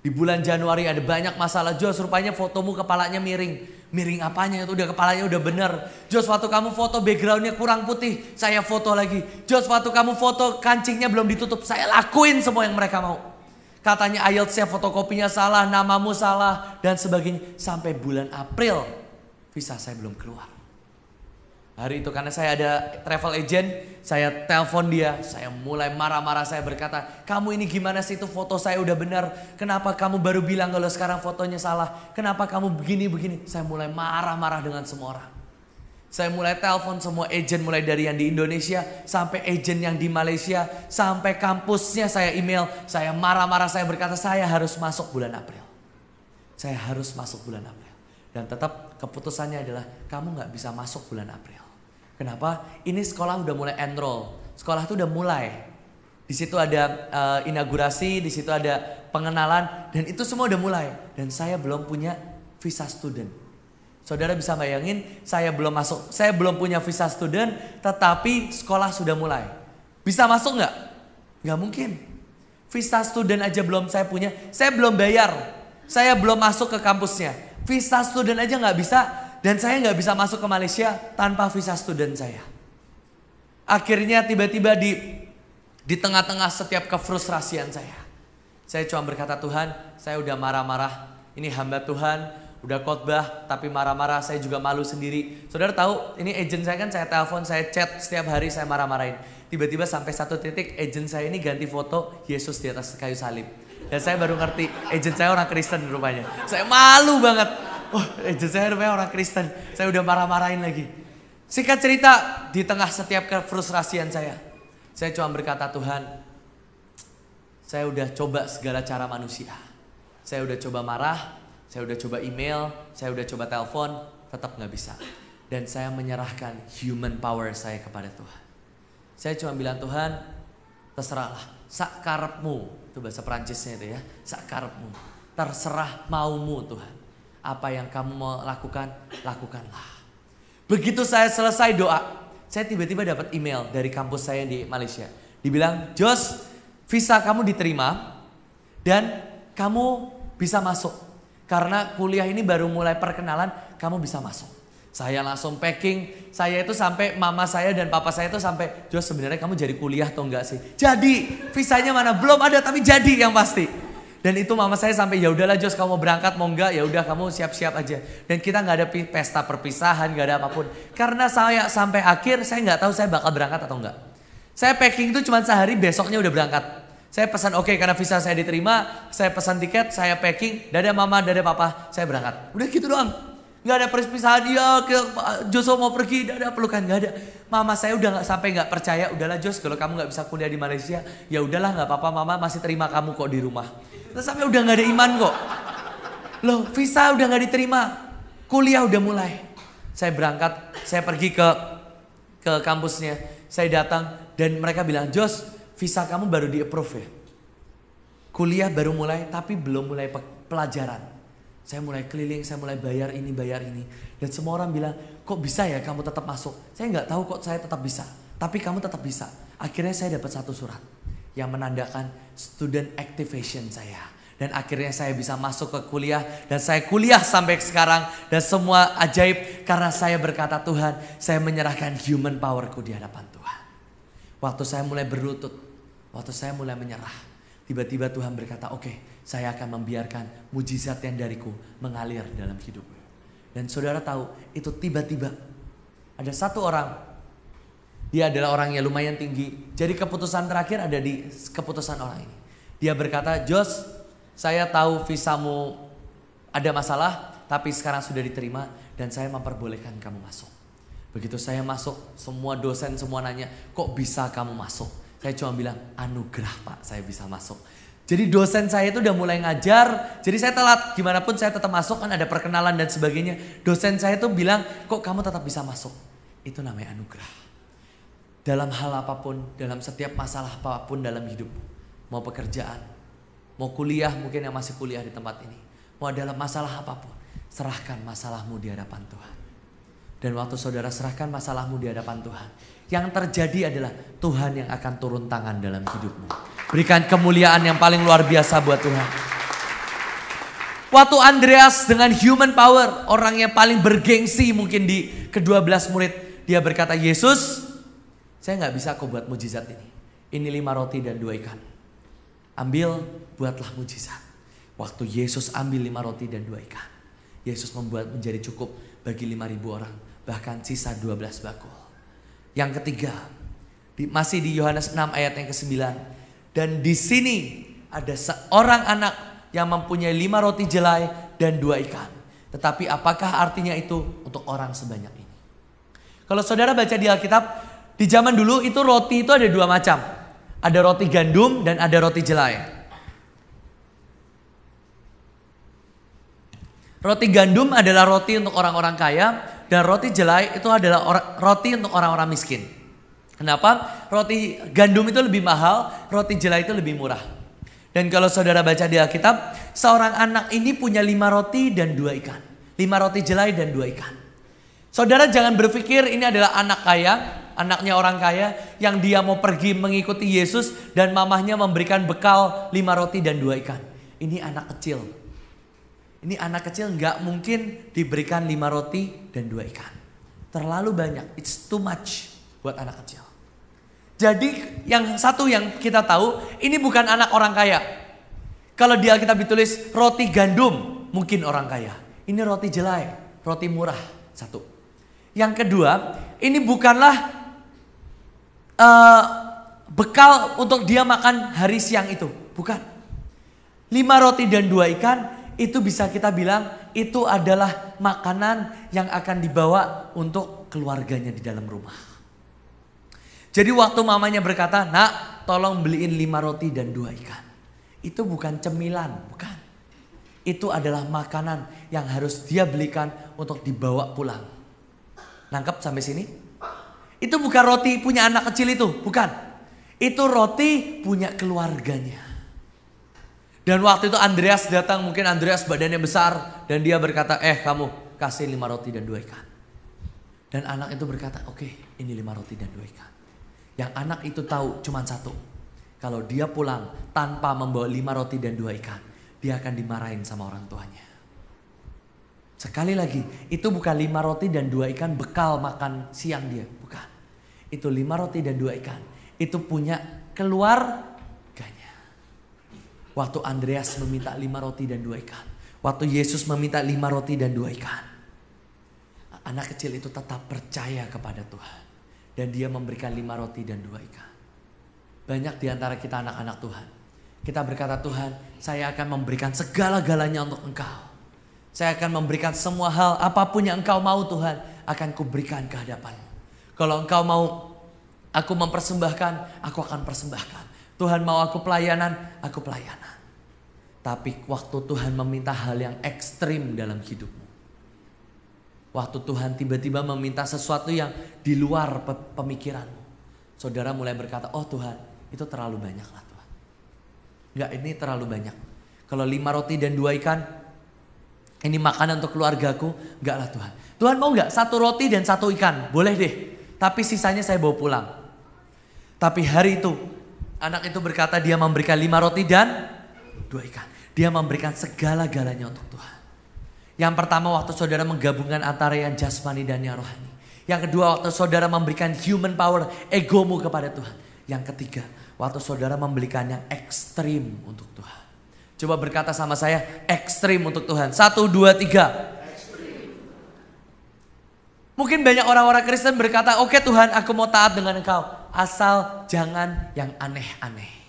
Di bulan Januari ada banyak masalah. Jos, rupanya fotomu kepalanya miring. Miring apanya itu, udah kepalanya udah bener. Jos, waktu kamu foto backgroundnya kurang putih, saya foto lagi. Jos, waktu kamu foto kancingnya belum ditutup, saya lakuin semua yang mereka mau. Katanya IELTS-nya fotokopinya salah, namamu salah, dan sebagainya. Sampai bulan April visa saya belum keluar. Hari itu karena saya ada travel agent, saya telepon dia, saya mulai marah-marah, saya berkata, kamu ini gimana sih, itu foto saya udah benar, kenapa kamu baru bilang kalau sekarang fotonya salah, kenapa kamu begini-begini. Saya mulai marah-marah dengan semua orang. Saya mulai telepon semua agent, mulai dari yang di Indonesia sampai agent yang di Malaysia, sampai kampusnya saya email, saya marah-marah, saya berkata saya harus masuk bulan April. Saya harus masuk bulan April. Dan tetap keputusannya adalah kamu gak bisa masuk bulan April. Kenapa? Ini sekolah udah mulai enroll. Sekolah itu udah mulai. Di situ ada inaugurasi, di situ ada pengenalan, dan itu semua udah mulai. Dan saya belum punya visa student. Saudara bisa bayangin, saya belum punya visa student, tetapi sekolah sudah mulai. Bisa masuk nggak? Nggak mungkin. Visa student aja belum saya punya, saya belum bayar, saya belum masuk ke kampusnya. Visa student aja nggak bisa. Dan saya nggak bisa masuk ke Malaysia tanpa visa student saya. Akhirnya tiba-tiba di tengah-tengah setiap kefrustrasian saya cuma berkata, Tuhan, saya udah marah-marah. Ini hamba Tuhan, udah khotbah tapi marah-marah, saya juga malu sendiri. Saudara tahu, ini agent saya kan, saya telepon, saya chat setiap hari, saya marah-marahin. Tiba-tiba sampai satu titik agent saya ini ganti foto Yesus di atas kayu salib. Dan saya baru ngerti, agent saya orang Kristen rupanya. Saya malu banget. Oh, agent saya rupanya orang Kristen. Saya udah marah-marahin lagi. Singkat cerita, di tengah setiap kefrustrasian saya cuma berkata, Tuhan, saya udah coba segala cara manusia. Saya udah coba marah, saya udah coba email, saya udah coba telepon, tetap gak bisa. Dan saya menyerahkan human power saya kepada Tuhan. Saya cuma bilang, Tuhan, terserahlah, sakarepmu. Itu bahasa Perancisnya itu ya, sakarepmu. Terserah maumu Tuhan. Apa yang kamu mau lakukan, lakukanlah. Begitu saya selesai doa, saya tiba-tiba dapat email dari kampus saya di Malaysia. Dibilang, Jos, visa kamu diterima dan kamu bisa masuk. Karena kuliah ini baru mulai perkenalan, kamu bisa masuk. Saya langsung packing. Saya itu sampai mama saya dan papa saya itu sampai, Jos sebenarnya kamu jadi kuliah atau enggak sih? Jadi, visanya mana? Belum ada tapi jadi yang pasti. Dan itu mama saya sampai, ya udahlah Jos kamu mau berangkat mau enggak, ya udah kamu siap-siap aja. Dan kita nggak ada pesta perpisahan, nggak ada apapun. Karena saya sampai akhir saya nggak tahu saya bakal berangkat atau enggak. Saya packing itu cuma sehari, besoknya udah berangkat. Saya pesan oke, karena visa saya diterima, saya pesan tiket, saya packing, dadah mama, dadah papa, saya berangkat. Udah gitu doang. Nggak ada perpisahan, ya Jos mau pergi, dadah pelukan, nggak ada. Mama saya udah nggak percaya, udahlah Jos kalau kamu nggak bisa kuliah di Malaysia, ya udahlah nggak apa-apa, mama masih terima kamu kok di rumah. Terus sampai udah nggak ada iman kok. Loh, visa udah nggak diterima, kuliah udah mulai. Saya berangkat, saya pergi ke kampusnya, saya datang dan mereka bilang, Jos, visa kamu baru di-approve ya. Kuliah baru mulai tapi belum mulai pelajaran. Saya mulai keliling, saya mulai bayar ini. Dan semua orang bilang, kok bisa ya kamu tetap masuk? Saya nggak tahu kok saya tetap bisa. Tapi kamu tetap bisa. Akhirnya saya dapat satu surat yang menandakan student activation saya. Dan akhirnya saya bisa masuk ke kuliah. Dan saya kuliah sampai sekarang. Dan semua ajaib karena saya berkata, Tuhan, saya menyerahkan human powerku di hadapan Tuhan. Waktu saya mulai berlutut, waktu saya mulai menyerah, tiba-tiba Tuhan berkata, oke, saya akan membiarkan mujizat yang dariku mengalir dalam hidupmu. Dan saudara tahu, itu tiba-tiba ada satu orang, dia adalah orang yang lumayan tinggi. Jadi keputusan terakhir ada di keputusan orang ini. Dia berkata, Jos, saya tahu visamu ada masalah, tapi sekarang sudah diterima dan saya memperbolehkan kamu masuk. Begitu saya masuk, semua dosen semua nanya, kok bisa kamu masuk? Saya cuma bilang, anugerah Pak, saya bisa masuk. Jadi dosen saya itu udah mulai ngajar, jadi saya telat, gimana pun saya tetap masuk, kan ada perkenalan dan sebagainya. Dosen saya tuh bilang, kok kamu tetap bisa masuk? Itu namanya anugerah. Dalam hal apapun, dalam setiap masalah apapun dalam hidup, mau pekerjaan, mau kuliah, mungkin yang masih kuliah di tempat ini, mau dalam masalah apapun, serahkan masalahmu di hadapan Tuhan. Dan waktu saudara serahkan masalahmu di hadapan Tuhan, yang terjadi adalah Tuhan yang akan turun tangan dalam hidupmu. Berikan kemuliaan yang paling luar biasa buat Tuhan. Waktu Andreas dengan human power, orang yang paling bergengsi mungkin di ke-12 murid, dia berkata, Yesus, saya gak bisa kok buat mujizat ini. Ini 5 roti dan 2 ikan. Ambil, buatlah mujizat. Waktu Yesus ambil 5 roti dan 2 ikan, Yesus membuat menjadi cukup bagi 5.000 orang. Bahkan sisa 12 bakul. Yang ketiga, masih di Yohanes 6 ayat yang ke-9. Dan di sini ada seorang anak yang mempunyai 5 roti jelai dan 2 ikan. Tetapi apakah artinya itu untuk orang sebanyak ini? Kalau saudara baca di Alkitab, di zaman dulu itu roti itu ada 2 macam. Ada roti gandum dan ada roti jelai. Roti gandum adalah roti untuk orang-orang kaya. Dan roti jelai itu adalah roti untuk orang-orang miskin. Kenapa? Roti gandum itu lebih mahal, roti jelai itu lebih murah. Dan kalau saudara baca di Alkitab, seorang anak ini punya 5 roti dan 2 ikan. 5 roti jelai dan 2 ikan. Saudara jangan berpikir ini adalah anak kaya, anaknya orang kaya, yang dia mau pergi mengikuti Yesus dan mamahnya memberikan bekal 5 roti dan 2 ikan. Ini anak kecil. Ini anak kecil nggak mungkin diberikan 5 roti dan 2 ikan. Terlalu banyak, it's too much buat anak kecil. Jadi yang satu yang kita tahu, ini bukan anak orang kaya. Kalau di Alkitab ditulis roti gandum, mungkin orang kaya. Ini roti jelai, roti murah, satu. Yang kedua, ini bukanlah bekal untuk dia makan hari siang itu, bukan. 5 roti dan 2 ikan, itu bisa kita bilang itu adalah makanan yang akan dibawa untuk keluarganya di dalam rumah. Jadi waktu mamanya berkata, nak tolong beliin 5 roti dan 2 ikan. Itu bukan cemilan, bukan. Itu adalah makanan yang harus dia belikan untuk dibawa pulang. Nangkep sampai sini? Itu bukan roti punya anak kecil itu, bukan. Itu roti punya keluarganya. Dan waktu itu Andreas datang, mungkin Andreas badannya besar. Dan dia berkata, kamu kasih 5 roti dan 2 ikan. Dan anak itu berkata, oke, ini 5 roti dan 2 ikan. Yang anak itu tahu cuma satu. Kalau dia pulang tanpa membawa 5 roti dan 2 ikan, dia akan dimarahin sama orang tuanya. Sekali lagi, itu bukan 5 roti dan 2 ikan bekal makan siang dia. Bukan. Itu 5 roti dan 2 ikan. Itu punya keluarganya. Waktu Andreas meminta 5 roti dan 2 ikan. Waktu Yesus meminta 5 roti dan 2 ikan. Anak kecil itu tetap percaya kepada Tuhan. Dan dia memberikan 5 roti dan 2 ikan. Banyak di antara kita anak-anak Tuhan. Kita berkata, Tuhan, saya akan memberikan segala-galanya untuk Engkau. Saya akan memberikan semua hal, apapun yang Engkau mau Tuhan, akan kuberikan ke hadapan-Mu. Kalau Engkau mau aku mempersembahkan, aku akan persembahkan. Tuhan mau aku pelayanan, aku pelayanan. Tapi waktu Tuhan meminta hal yang ekstrim dalam hidupmu. Waktu Tuhan tiba-tiba meminta sesuatu yang di luar pemikiranmu. Saudara mulai berkata, oh Tuhan, itu terlalu banyak lah Tuhan. Enggak, ini terlalu banyak. Kalau 5 roti dan 2 ikan, ini makanan untuk keluargaku. Enggak lah Tuhan. Tuhan mau enggak 1 roti dan 1 ikan? Boleh deh. Tapi sisanya saya bawa pulang. Tapi hari itu, anak itu berkata dia memberikan 5 roti dan 2 ikan. Dia memberikan segala-galanya untuk Tuhan. Yang pertama waktu saudara menggabungkan antara yang jasmani dan yang rohani. Yang kedua waktu saudara memberikan human power, egomu kepada Tuhan. Yang ketiga waktu saudara memberikan yang ekstrim untuk Tuhan. Coba berkata sama saya, ekstrim untuk Tuhan. 1, 2, 3. Mungkin banyak orang-orang Kristen berkata, oke Tuhan, aku mau taat dengan Engkau. Asal jangan yang aneh-aneh.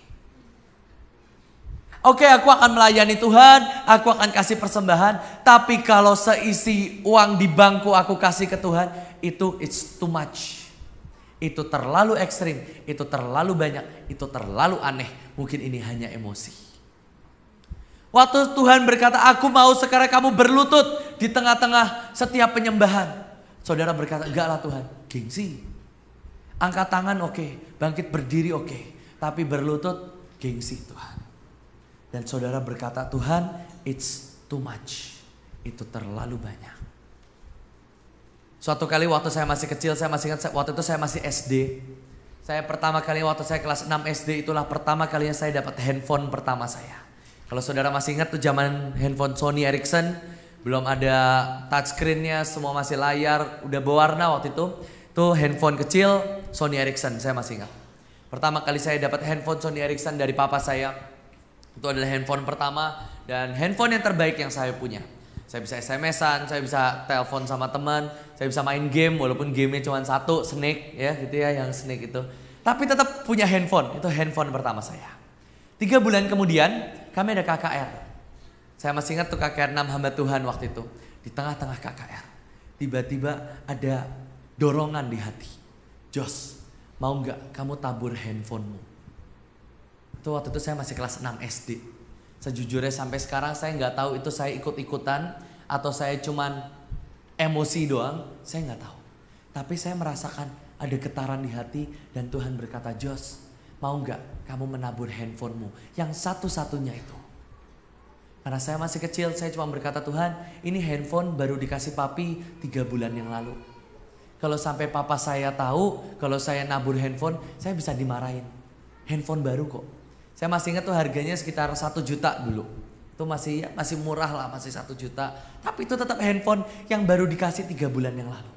Oke, aku akan melayani Tuhan, aku akan kasih persembahan. Tapi kalau seisi uang di bangku aku kasih ke Tuhan, itu it's too much. Itu terlalu ekstrim, itu terlalu banyak, itu terlalu aneh. Mungkin ini hanya emosi. Waktu Tuhan berkata, aku mau sekarang kamu berlutut di tengah-tengah setiap penyembahan. Saudara berkata, enggak lah Tuhan, gengsi. Angkat tangan oke, bangkit berdiri oke. Tapi berlutut, gengsi Tuhan. Dan saudara berkata, Tuhan, it's too much. Itu terlalu banyak. Suatu kali waktu saya masih kecil, saya masih ingat waktu itu saya masih SD. Saya pertama kali waktu saya kelas 6 SD, itulah pertama kalinya saya dapat handphone pertama saya. Kalau saudara masih ingat tuh zaman handphone Sony Ericsson, belum ada touchscreen-nya, semua masih layar, udah berwarna waktu itu. Tuh handphone kecil Sony Ericsson, saya masih ingat. Pertama kali saya dapat handphone Sony Ericsson dari papa saya. Itu adalah handphone pertama dan handphone yang terbaik yang saya punya. Saya bisa SMS-an, saya bisa telepon sama teman, saya bisa main game walaupun gamenya cuma 1, Snake ya gitu ya, yang Snake itu. Tapi tetap punya handphone, itu handphone pertama saya. 3 bulan kemudian kami ada KKR. Saya masih ingat tuh KKR 6 hamba Tuhan waktu itu. Di tengah-tengah KKR, tiba-tiba ada dorongan di hati. Jos, mau gak kamu tabur handphonemu? Itu waktu itu saya masih kelas 6 SD. Sejujurnya sampai sekarang saya nggak tahu itu saya ikut-ikutan atau saya cuman emosi doang, saya nggak tahu. Tapi saya merasakan ada getaran di hati dan Tuhan berkata, Jos, mau nggak kamu menabur handphonemu yang satu-satunya itu? Karena saya masih kecil, saya cuma berkata, Tuhan, ini handphone baru dikasih papi 3 bulan yang lalu. Kalau sampai papa saya tahu kalau saya nabur handphone, saya bisa dimarahin. Handphone baru kok. Saya masih ingat tuh harganya sekitar 1 juta dulu. Itu masih murah lah, masih 1 juta. Tapi itu tetap handphone yang baru dikasih 3 bulan yang lalu.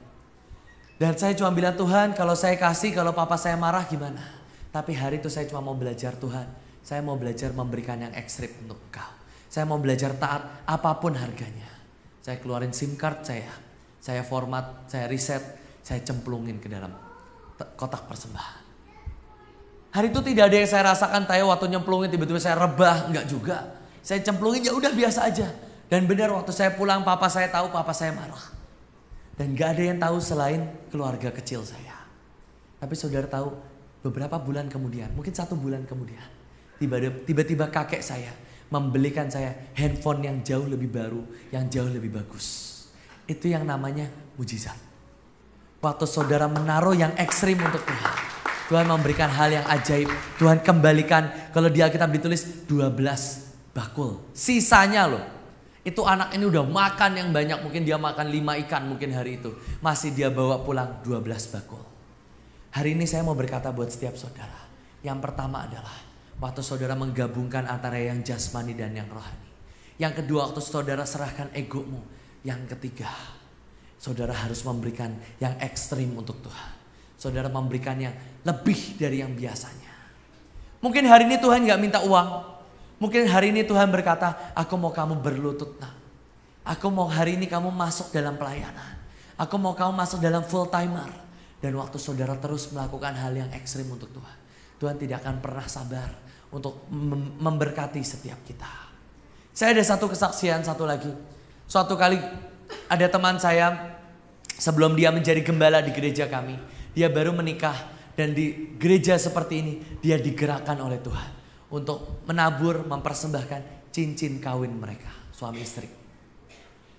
Dan saya cuma bilang, Tuhan kalau saya kasih, kalau papa saya marah gimana? Tapi hari itu saya cuma mau belajar, Tuhan. Saya mau belajar memberikan yang ekstrim untuk Engkau. Saya mau belajar taat apapun harganya. Saya keluarin SIM card saya format, saya reset, saya cemplungin ke dalam kotak persembahan. Hari itu tidak ada yang saya rasakan, waktu nyemplungin tiba-tiba saya rebah, enggak juga. Saya cemplungin ya udah biasa aja. Dan benar waktu saya pulang papa saya tahu, papa saya marah. Dan enggak ada yang tahu selain keluarga kecil saya. Tapi saudara tahu beberapa bulan kemudian, mungkin 1 bulan kemudian, tiba-tiba kakek saya membelikan saya handphone yang jauh lebih baru, yang jauh lebih bagus. Itu yang namanya mujizat. Waktu saudara menaruh yang ekstrim untuk Tuhan, Tuhan memberikan hal yang ajaib. Tuhan kembalikan, kalau di Alkitab ditulis 12 bakul. Sisanya loh. Itu anak ini udah makan yang banyak. Mungkin dia makan 5 ikan mungkin hari itu. Masih dia bawa pulang 12 bakul. Hari ini saya mau berkata buat setiap saudara. Yang pertama adalah waktu saudara menggabungkan antara yang jasmani dan yang rohani. Yang kedua waktu saudara serahkan egomu. Yang ketiga, saudara harus memberikan yang ekstrim untuk Tuhan. Saudara memberikan yang lebih dari yang biasanya. Mungkin hari ini Tuhan gak minta uang. Mungkin hari ini Tuhan berkata, aku mau kamu berlutut nak. Aku mau hari ini kamu masuk dalam pelayanan. Aku mau kamu masuk dalam full timer. Dan waktu saudara terus melakukan hal yang ekstrim untuk Tuhan, Tuhan tidak akan pernah sabar untuk memberkati setiap kita. Saya ada satu kesaksian satu lagi. Suatu kali ada teman saya, sebelum dia menjadi gembala di gereja kami, dia baru menikah. Dan di gereja seperti ini dia digerakkan oleh Tuhan untuk menabur, mempersembahkan cincin kawin mereka, suami istri.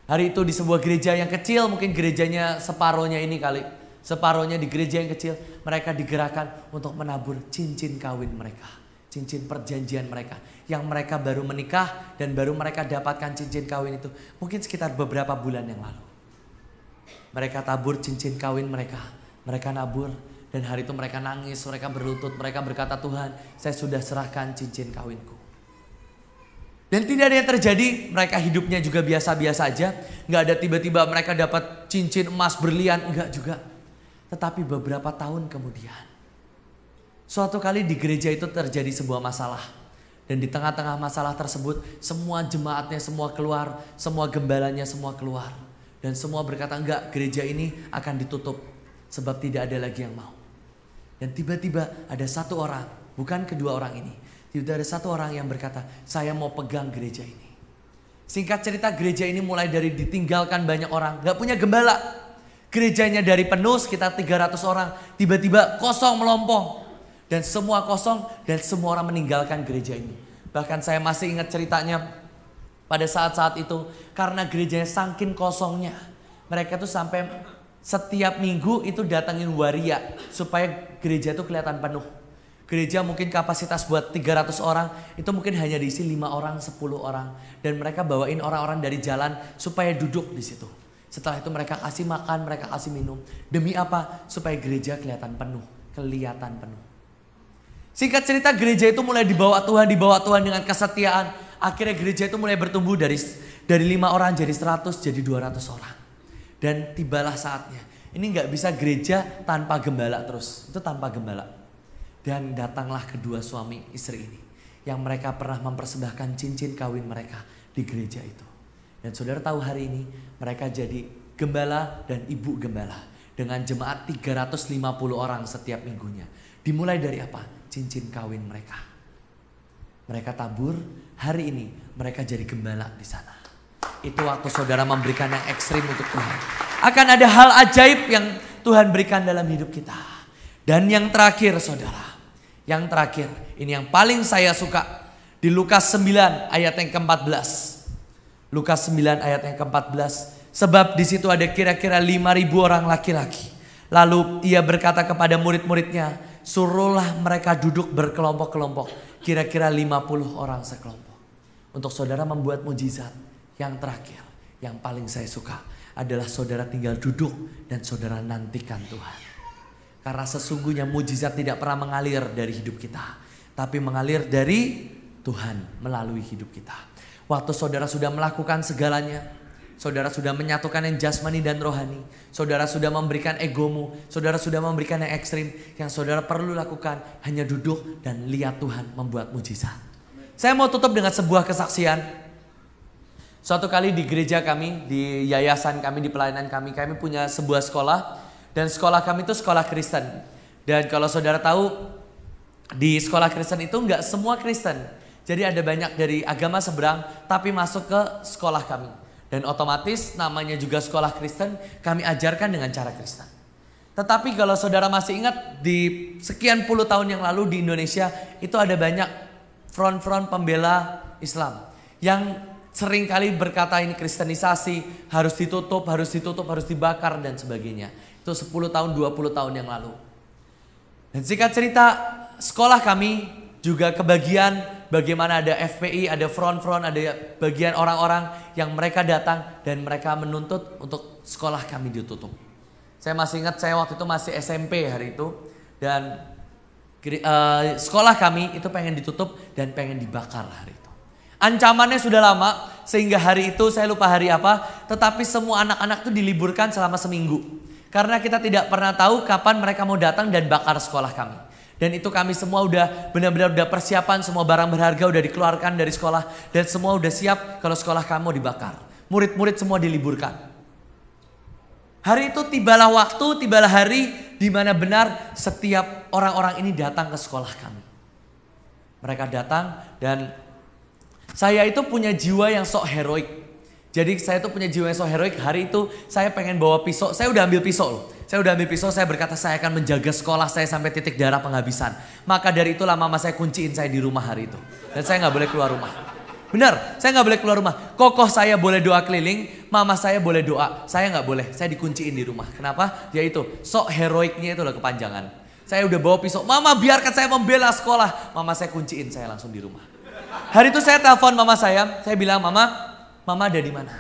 Hari itu di sebuah gereja yang kecil, mungkin gerejanya separohnya ini kali. Separohnya di gereja yang kecil, mereka digerakkan untuk menabur cincin kawin mereka. Cincin perjanjian mereka. Yang mereka baru menikah dan baru mereka dapatkan cincin kawin itu. Mungkin sekitar beberapa bulan yang lalu. Mereka tabur cincin kawin mereka. Mereka nabur dan hari itu mereka nangis, mereka berlutut, mereka berkata, Tuhan, saya sudah serahkan cincin kawinku. Dan tidak ada yang terjadi, mereka hidupnya juga biasa-biasa aja. Gak ada tiba-tiba mereka dapat cincin emas berlian, enggak juga. Tetapi beberapa tahun kemudian, suatu kali di gereja itu terjadi sebuah masalah. Dan di tengah-tengah masalah tersebut, semua jemaatnya semua keluar, semua gembalanya semua keluar. Dan semua berkata, enggak, gereja ini akan ditutup. Sebab tidak ada lagi yang mau. Dan tiba-tiba ada satu orang, bukan kedua orang ini. Tiba-tiba ada satu orang yang berkata, saya mau pegang gereja ini. Singkat cerita, gereja ini mulai dari ditinggalkan banyak orang, gak punya gembala. Gerejanya dari penuh sekitar 300 orang, tiba-tiba kosong melompong. Dan semua kosong dan semua orang meninggalkan gereja ini. Bahkan saya masih ingat ceritanya pada saat-saat itu, karena gerejanya saking kosongnya, mereka tuh sampai setiap minggu itu datangin waria supaya gereja itu kelihatan penuh. Gereja mungkin kapasitas buat 300 orang, itu mungkin hanya diisi 5 orang, 10 orang. Dan mereka bawain orang-orang dari jalan supaya duduk di situ. Setelah itu mereka kasih makan, mereka kasih minum. Demi apa? Supaya gereja kelihatan penuh, kelihatan penuh. Singkat cerita, gereja itu mulai dibawa Tuhan dengan kesetiaan. Akhirnya gereja itu mulai bertumbuh dari 5 orang jadi 100, jadi 200 orang. Dan tibalah saatnya. Ini gak bisa gereja tanpa gembala terus. Itu tanpa gembala. Dan datanglah kedua suami istri ini. Yang mereka pernah mempersembahkan cincin kawin mereka di gereja itu. Dan saudara tahu hari ini mereka jadi gembala dan ibu gembala. Dengan jemaat 350 orang setiap minggunya. Dimulai dari apa? Cincin kawin mereka. Mereka tabur, hari ini mereka jadi gembala di sana. Itu waktu saudara memberikan yang ekstrim untuk Tuhan. Akan ada hal ajaib yang Tuhan berikan dalam hidup kita. Dan yang terakhir saudara. Yang terakhir. Ini yang paling saya suka. Di Lukas 9 ayat yang ke-14. Lukas 9 ayat yang ke-14. Sebab di situ ada kira-kira 5.000 orang laki-laki. Lalu ia berkata kepada murid-muridnya. Suruhlah mereka duduk berkelompok-kelompok. Kira-kira 50 orang sekelompok. Untuk saudara membuat mujizat. Yang terakhir, yang paling saya suka adalah saudara tinggal duduk dan saudara nantikan Tuhan. Karena sesungguhnya mujizat tidak pernah mengalir dari hidup kita, tapi mengalir dari Tuhan melalui hidup kita. Waktu saudara sudah melakukan segalanya, saudara sudah menyatukan yang jasmani dan rohani, saudara sudah memberikan egomu, saudara sudah memberikan yang ekstrim, yang saudara perlu lakukan hanya duduk dan lihat Tuhan membuat mujizat. Saya mau tutup dengan sebuah kesaksian. Suatu kali di gereja kami, di yayasan kami, di pelayanan kami punya sebuah sekolah. Dan sekolah kami itu sekolah Kristen. Dan kalau saudara tahu, di sekolah Kristen itu enggak semua Kristen. Jadi ada banyak dari agama seberang, tapi masuk ke sekolah kami. Dan otomatis namanya juga sekolah Kristen, kami ajarkan dengan cara Kristen. Tetapi kalau saudara masih ingat, di sekian puluh tahun yang lalu di Indonesia, itu ada banyak front-front pembela Islam. Yang sering kali berkata ini kristenisasi, harus ditutup, harus dibakar dan sebagainya. Itu 10 tahun, 20 tahun yang lalu. Dan singkat cerita, sekolah kami juga kebagian bagaimana ada FPI, ada front-front, ada bagian orang-orang yang mereka datang dan mereka menuntut untuk sekolah kami ditutup. Saya masih ingat, saya waktu itu masih SMP hari itu. Dan sekolah kami itu pengen ditutup dan pengen dibakar hari itu. Ancamannya sudah lama, Sehingga hari itu saya lupa hari apa, tetapi semua anak-anak itu diliburkan selama seminggu. Karena kita tidak pernah tahu kapan mereka mau datang dan bakar sekolah kami. Dan itu kami semua udah benar-benar udah persiapan, semua barang berharga udah dikeluarkan dari sekolah. Dan semua udah siap kalau sekolah kamu mau dibakar. Murid-murid semua diliburkan. Hari itu tibalah waktu, tibalah hari di mana benar setiap orang-orang ini datang ke sekolah kami. Mereka datang dan saya itu punya jiwa yang sok heroik. Jadi saya itu punya jiwa yang sok heroik. Hari itu saya pengen bawa pisau, saya udah ambil pisau loh. Saya udah ambil pisau, saya berkata saya akan menjaga sekolah saya sampai titik darah penghabisan. Maka dari itulah mama saya kunciin saya di rumah hari itu. Dan saya gak boleh keluar rumah. Benar, saya gak boleh keluar rumah. Kokoh saya boleh doa keliling, mama saya boleh doa. Saya gak boleh, saya dikunciin di rumah. Kenapa? Yaitu sok heroiknya itu loh kepanjangan. Saya udah bawa pisau, mama biarkan saya membela sekolah. Mama saya kunciin saya langsung di rumah. Hari itu saya telepon mama saya bilang mama ada di mana?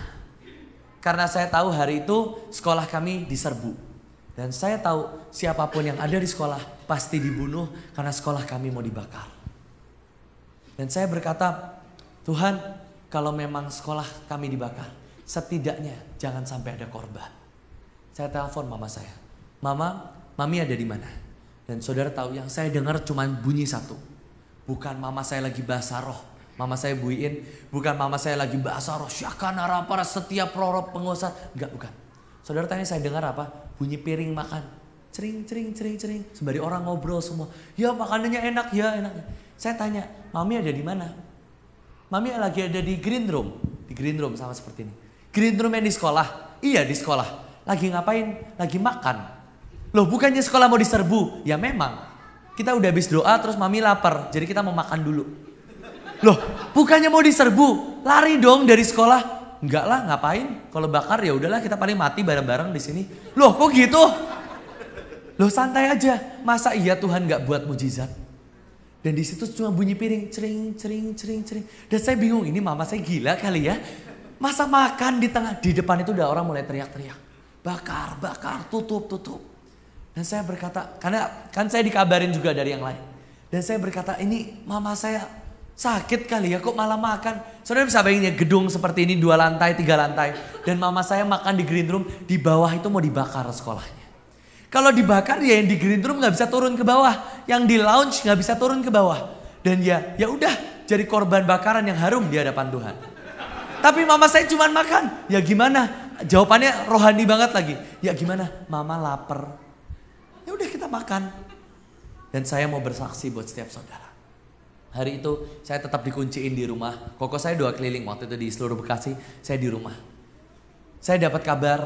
Karena saya tahu hari itu sekolah kami diserbu. Dan saya tahu siapapun yang ada di sekolah pasti dibunuh karena sekolah kami mau dibakar. Dan saya berkata, Tuhan kalau memang sekolah kami dibakar, setidaknya jangan sampai ada korban. Saya telepon mama saya, mami ada di mana? Dan saudara tahu yang saya dengar cuma bunyi satu. Bukan mama saya lagi bahasa roh. Mama saya buiin, bukan mama saya lagi bahasa roh. Syakanara para setiap rorop penguasa. Enggak, bukan. Saudara tanya saya dengar apa? Bunyi piring makan. Cering, cering, cering, cering. Sembari orang ngobrol semua. Ya makanannya enak, ya enak. Saya tanya, mami ada di mana? Mami lagi ada di green room. Di green room sama seperti ini. Green room yang di sekolah? Iya di sekolah. Lagi ngapain? Lagi makan. Loh bukannya sekolah mau diserbu? Ya memang. Kita udah habis doa terus mami lapar. Jadi kita mau makan dulu. Loh bukannya mau diserbu? Lari dong dari sekolah. Enggak lah, ngapain? Kalau bakar ya udahlah kita paling mati bareng-bareng di sini. Loh kok gitu? Loh santai aja. Masa iya Tuhan nggak buat mujizat? Dan di situ cuma bunyi piring, cering, cering, cering, cering. Dan saya bingung, ini mama saya gila kali ya. Masa makan di tengah, di depan itu udah orang mulai teriak-teriak. Bakar, bakar, tutup, tutup. Dan saya berkata, karena kan saya dikabarin juga dari yang lain. Dan saya berkata, ini mama saya sakit kali ya kok malah makan. Saudara bisa bayangin ya gedung seperti ini 2 lantai, 3 lantai. Dan mama saya makan di green room, di bawah itu mau dibakar sekolahnya. Kalau dibakar ya yang di green room gak bisa turun ke bawah. Yang di lounge gak bisa turun ke bawah. Dan ya udah jadi korban bakaran yang harum di hadapan Tuhan. Tapi mama saya cuma makan. Ya gimana? Jawabannya rohani banget lagi. Ya gimana? Mama lapar. Ya udah kita makan. Dan saya mau bersaksi buat setiap saudara. Hari itu saya tetap dikunciin di rumah. Koko saya doa keliling waktu itu di seluruh Bekasi. Saya di rumah. Saya dapat kabar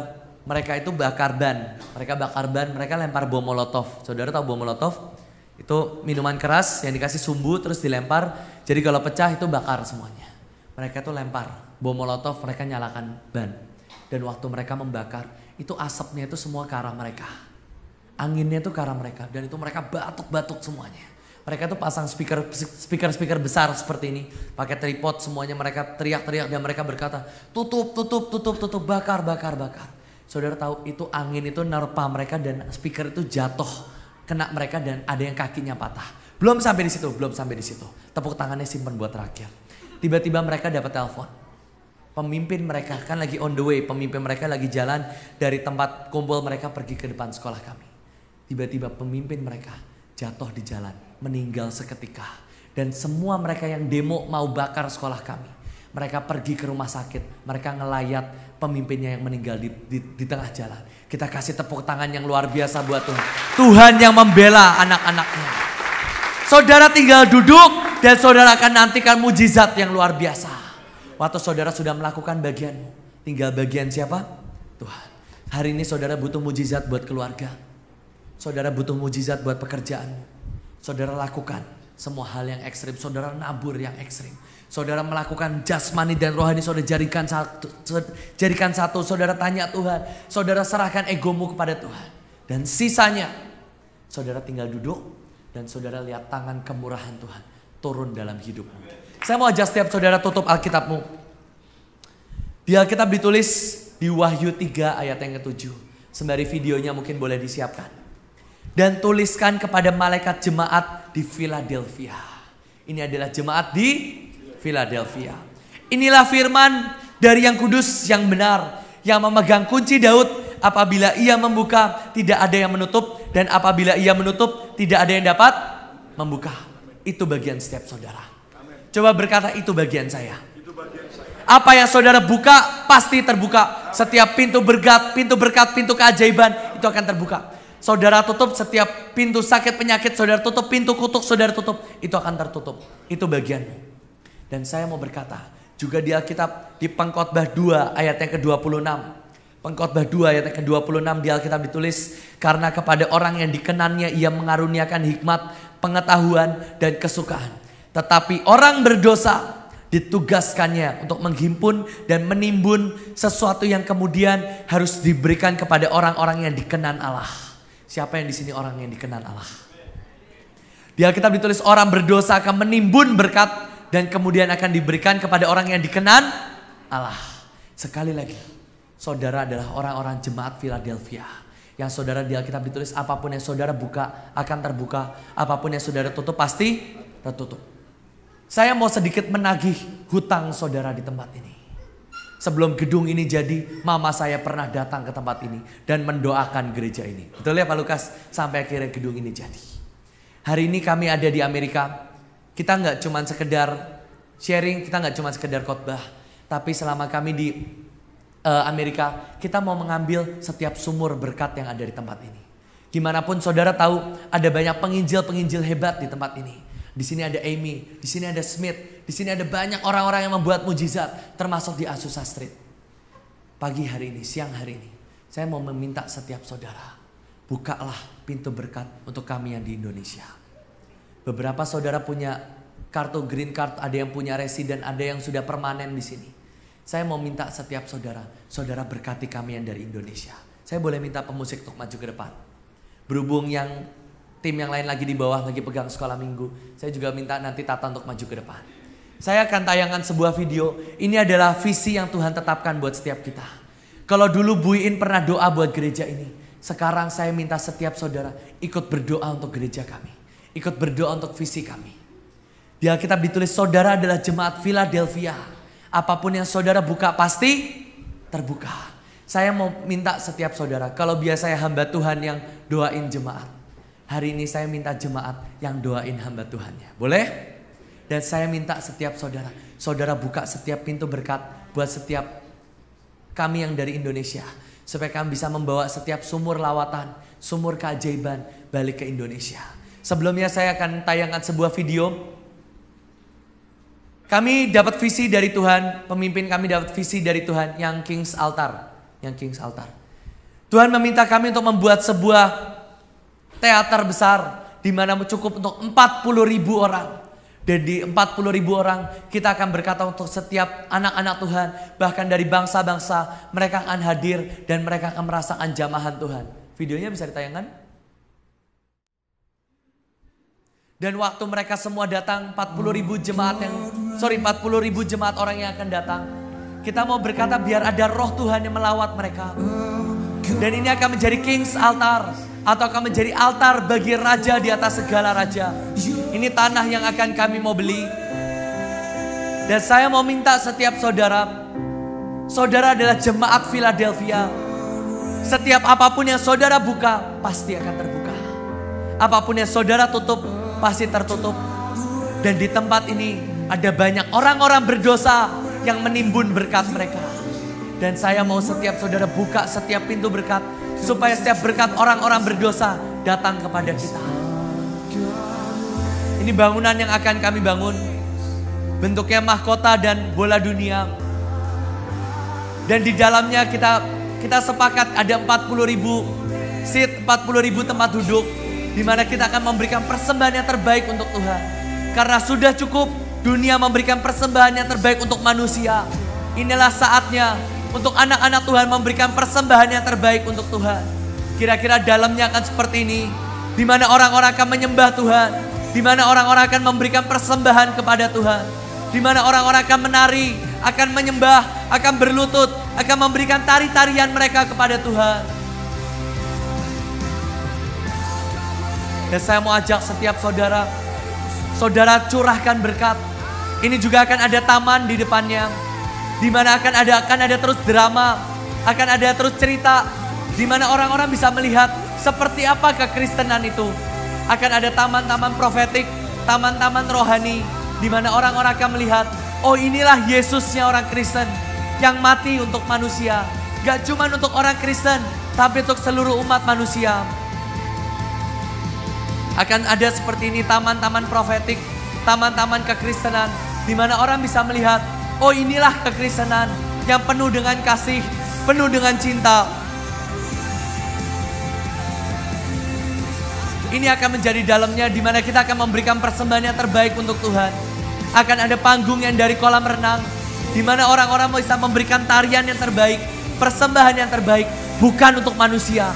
mereka itu bakar ban. Mereka bakar ban, mereka lempar bom molotov. Saudara tahu bom molotov? Itu minuman keras yang dikasih sumbu terus dilempar. Jadi kalau pecah itu bakar semuanya. Mereka tuh lempar bom molotov, mereka nyalakan ban. Dan waktu mereka membakar, itu asapnya itu semua ke arah mereka. Anginnya itu ke arah mereka. Dan itu mereka batuk-batuk semuanya. Mereka tuh pasang speaker besar seperti ini. Pakai tripod semuanya, mereka teriak-teriak dan mereka berkata, tutup, tutup, tutup, tutup, bakar, bakar, bakar. Saudara tahu itu angin itu nerpa mereka dan speaker itu jatuh kena mereka dan ada yang kakinya patah. Belum sampai di situ, belum sampai di situ. Tepuk tangannya simpan buat terakhir. Tiba-tiba mereka dapat telepon. Pemimpin mereka kan lagi on the way, pemimpin mereka lagi jalan dari tempat kumpul mereka pergi ke depan sekolah kami. Tiba-tiba pemimpin mereka jatuh di jalan, meninggal seketika. Dan semua mereka yang demo mau bakar sekolah kami. Mereka pergi ke rumah sakit, mereka ngelayat pemimpinnya yang meninggal di tengah jalan. Kita kasih tepuk tangan yang luar biasa buat Tuhan. Tuhan yang membela anak-anaknya. Saudara tinggal duduk dan saudara akan nantikan mujizat yang luar biasa. Waktu saudara sudah melakukan bagianmu, tinggal bagian siapa? Tuhan. Hari ini saudara butuh mujizat buat keluarga. Saudara butuh mujizat buat pekerjaanmu. Saudara lakukan semua hal yang ekstrim. Saudara nabur yang ekstrim. Saudara melakukan jasmani dan rohani, saudara jadikan satu. Saudara tanya Tuhan. Saudara serahkan egomu kepada Tuhan. Dan sisanya saudara tinggal duduk dan saudara lihat tangan kemurahan Tuhan turun dalam hidupmu. Saya mau ajak setiap saudara tutup Alkitabmu. Di Alkitab ditulis di Wahyu 3 ayat yang ke-7. Sembari videonya mungkin boleh disiapkan. Dan tuliskan kepada malaikat jemaat di Philadelphia. Ini adalah jemaat di Philadelphia. Inilah firman dari yang kudus yang benar, yang memegang kunci Daud. Apabila ia membuka, tidak ada yang menutup. Dan apabila ia menutup, tidak ada yang dapat membuka. Itu bagian setiap saudara. Coba berkata, itu bagian saya. Apa yang saudara buka, pasti terbuka. Setiap pintu berkat, pintu keajaiban, itu akan terbuka. Saudara tutup, setiap pintu sakit penyakit saudara tutup, pintu kutuk saudara tutup, itu akan tertutup. Itu bagianmu. Dan saya mau berkata, juga di Alkitab, di Pengkhotbah 2 ayat yang ke-26. Pengkhotbah 2 ayat yang ke-26 di Alkitab ditulis, karena kepada orang yang dikenannya ia mengaruniakan hikmat, pengetahuan, dan kesukaan. Tetapi orang berdosa ditugaskannya untuk menghimpun dan menimbun sesuatu yang kemudian harus diberikan kepada orang-orang yang dikenan Allah. Siapa yang di sini orang yang dikenan Allah? Di Alkitab ditulis orang berdosa akan menimbun berkat dan kemudian akan diberikan kepada orang yang dikenan Allah. Sekali lagi, saudara adalah orang-orang jemaat Philadelphia. Yang saudara di Alkitab ditulis apapun yang saudara buka akan terbuka, apapun yang saudara tutup pasti tertutup. Saya mau sedikit menagih hutang saudara di tempat ini. Sebelum gedung ini jadi, mama saya pernah datang ke tempat ini dan mendoakan gereja ini. Betul ya Pak Lukas? Sampai akhirnya gedung ini jadi. Hari ini kami ada di Amerika. Kita nggak cuma sekedar sharing, kita nggak cuma sekedar khotbah. Tapi selama kami di Amerika, kita mau mengambil setiap sumur berkat yang ada di tempat ini. Dimanapun saudara tahu, ada banyak penginjil-penginjil hebat di tempat ini. Di sini ada Amy, di sini ada Smith, di sini ada banyak orang-orang yang membuat mujizat, termasuk di Azusa Street. Pagi hari ini, siang hari ini, saya mau meminta setiap saudara, bukalah pintu berkat untuk kami yang di Indonesia. Beberapa saudara punya kartu green card, ada yang punya residen, ada yang sudah permanen di sini. Saya mau minta setiap saudara, saudara berkati kami yang dari Indonesia. Saya boleh minta pemusik untuk maju ke depan. Berhubung yang tim yang lain lagi di bawah lagi pegang sekolah minggu, saya juga minta nanti Tata untuk maju ke depan. Saya akan tayangkan sebuah video. Ini adalah visi yang Tuhan tetapkan buat setiap kita. Kalau dulu Bu Iin pernah doa buat gereja ini, sekarang saya minta setiap saudara ikut berdoa untuk gereja kami, ikut berdoa untuk visi kami. Di Alkitab ditulis saudara adalah jemaat Philadelphia. Apapun yang saudara buka pasti terbuka. Saya mau minta setiap saudara, kalau biasanya hamba Tuhan yang doain jemaat, hari ini saya minta jemaat yang doain hamba Tuhannya. Boleh? Dan saya minta setiap saudara, saudara buka setiap pintu berkat buat setiap kami yang dari Indonesia. Supaya kami bisa membawa setiap sumur lawatan, sumur keajaiban balik ke Indonesia. Sebelumnya saya akan tayangkan sebuah video. Kami dapat visi dari Tuhan, pemimpin kami dapat visi dari Tuhan yang King's Altar. Tuhan meminta kami untuk membuat sebuah teater besar di mana cukup untuk 40.000 orang. Dan di 40.000 orang kita akan berkata untuk setiap anak-anak Tuhan, bahkan dari bangsa-bangsa, mereka akan hadir dan mereka akan merasakan jamahan Tuhan. Videonya bisa ditayangkan? Dan waktu mereka semua datang, 40.000 jemaat orang yang akan datang, kita mau berkata biar ada roh Tuhan yang melawat mereka. Dan ini akan menjadi King's Altar, atau akan menjadi altar bagi raja di atas segala raja. Ini tanah yang akan kami mau beli. Dan saya mau minta setiap saudara, saudara adalah jemaat Philadelphia. Setiap apapun yang saudara buka, pasti akan terbuka. Apapun yang saudara tutup, pasti tertutup. Dan di tempat ini ada banyak orang-orang berdosa yang menimbun berkat mereka. Dan saya mau setiap saudara buka setiap pintu berkat, supaya setiap berkat orang-orang berdosa datang kepada kita. Ini bangunan yang akan kami bangun. Bentuknya mahkota dan bola dunia. Dan di dalamnya kita sepakat ada 40.000 seat, 40.000 tempat duduk, di mana kita akan memberikan persembahan yang terbaik untuk Tuhan. Karena sudah cukup dunia memberikan persembahan yang terbaik untuk manusia. Inilah saatnya untuk anak-anak Tuhan memberikan persembahan yang terbaik untuk Tuhan. Kira-kira dalamnya akan seperti ini, di mana orang-orang akan menyembah Tuhan, di mana orang-orang akan memberikan persembahan kepada Tuhan, di mana orang-orang akan menari, akan menyembah, akan berlutut, akan memberikan tari-tarian mereka kepada Tuhan. Dan saya mau ajak setiap saudara, saudara curahkan berkat. Ini juga akan ada taman di depannya, di mana akan ada terus drama, akan ada terus cerita, di mana orang-orang bisa melihat seperti apa kekristenan itu. Akan ada taman-taman profetik, taman-taman rohani, di mana orang-orang akan melihat, oh inilah Yesusnya orang Kristen yang mati untuk manusia. Gak cuma untuk orang Kristen, tapi untuk seluruh umat manusia. Akan ada seperti ini taman-taman profetik, taman-taman kekristenan, di mana orang bisa melihat, oh inilah kekristenan yang penuh dengan kasih, penuh dengan cinta. Ini akan menjadi dalamnya, di mana kita akan memberikan persembahan yang terbaik untuk Tuhan. Akan ada panggung yang dari kolam renang, di mana orang-orang bisa memberikan tarian yang terbaik, persembahan yang terbaik, bukan untuk manusia,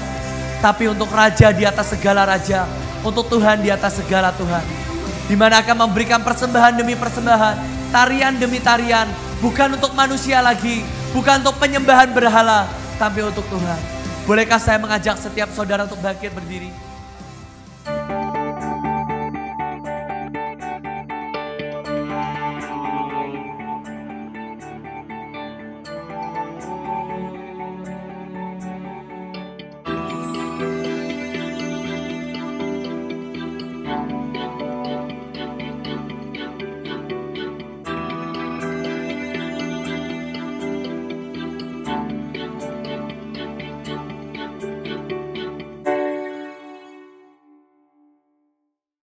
tapi untuk Raja di atas segala raja, untuk Tuhan di atas segala Tuhan. Di mana akan memberikan persembahan demi persembahan, tarian demi tarian, bukan untuk manusia lagi, bukan untuk penyembahan berhala, tapi untuk Tuhan. Bolehkah saya mengajak setiap saudara untuk bangkit berdiri?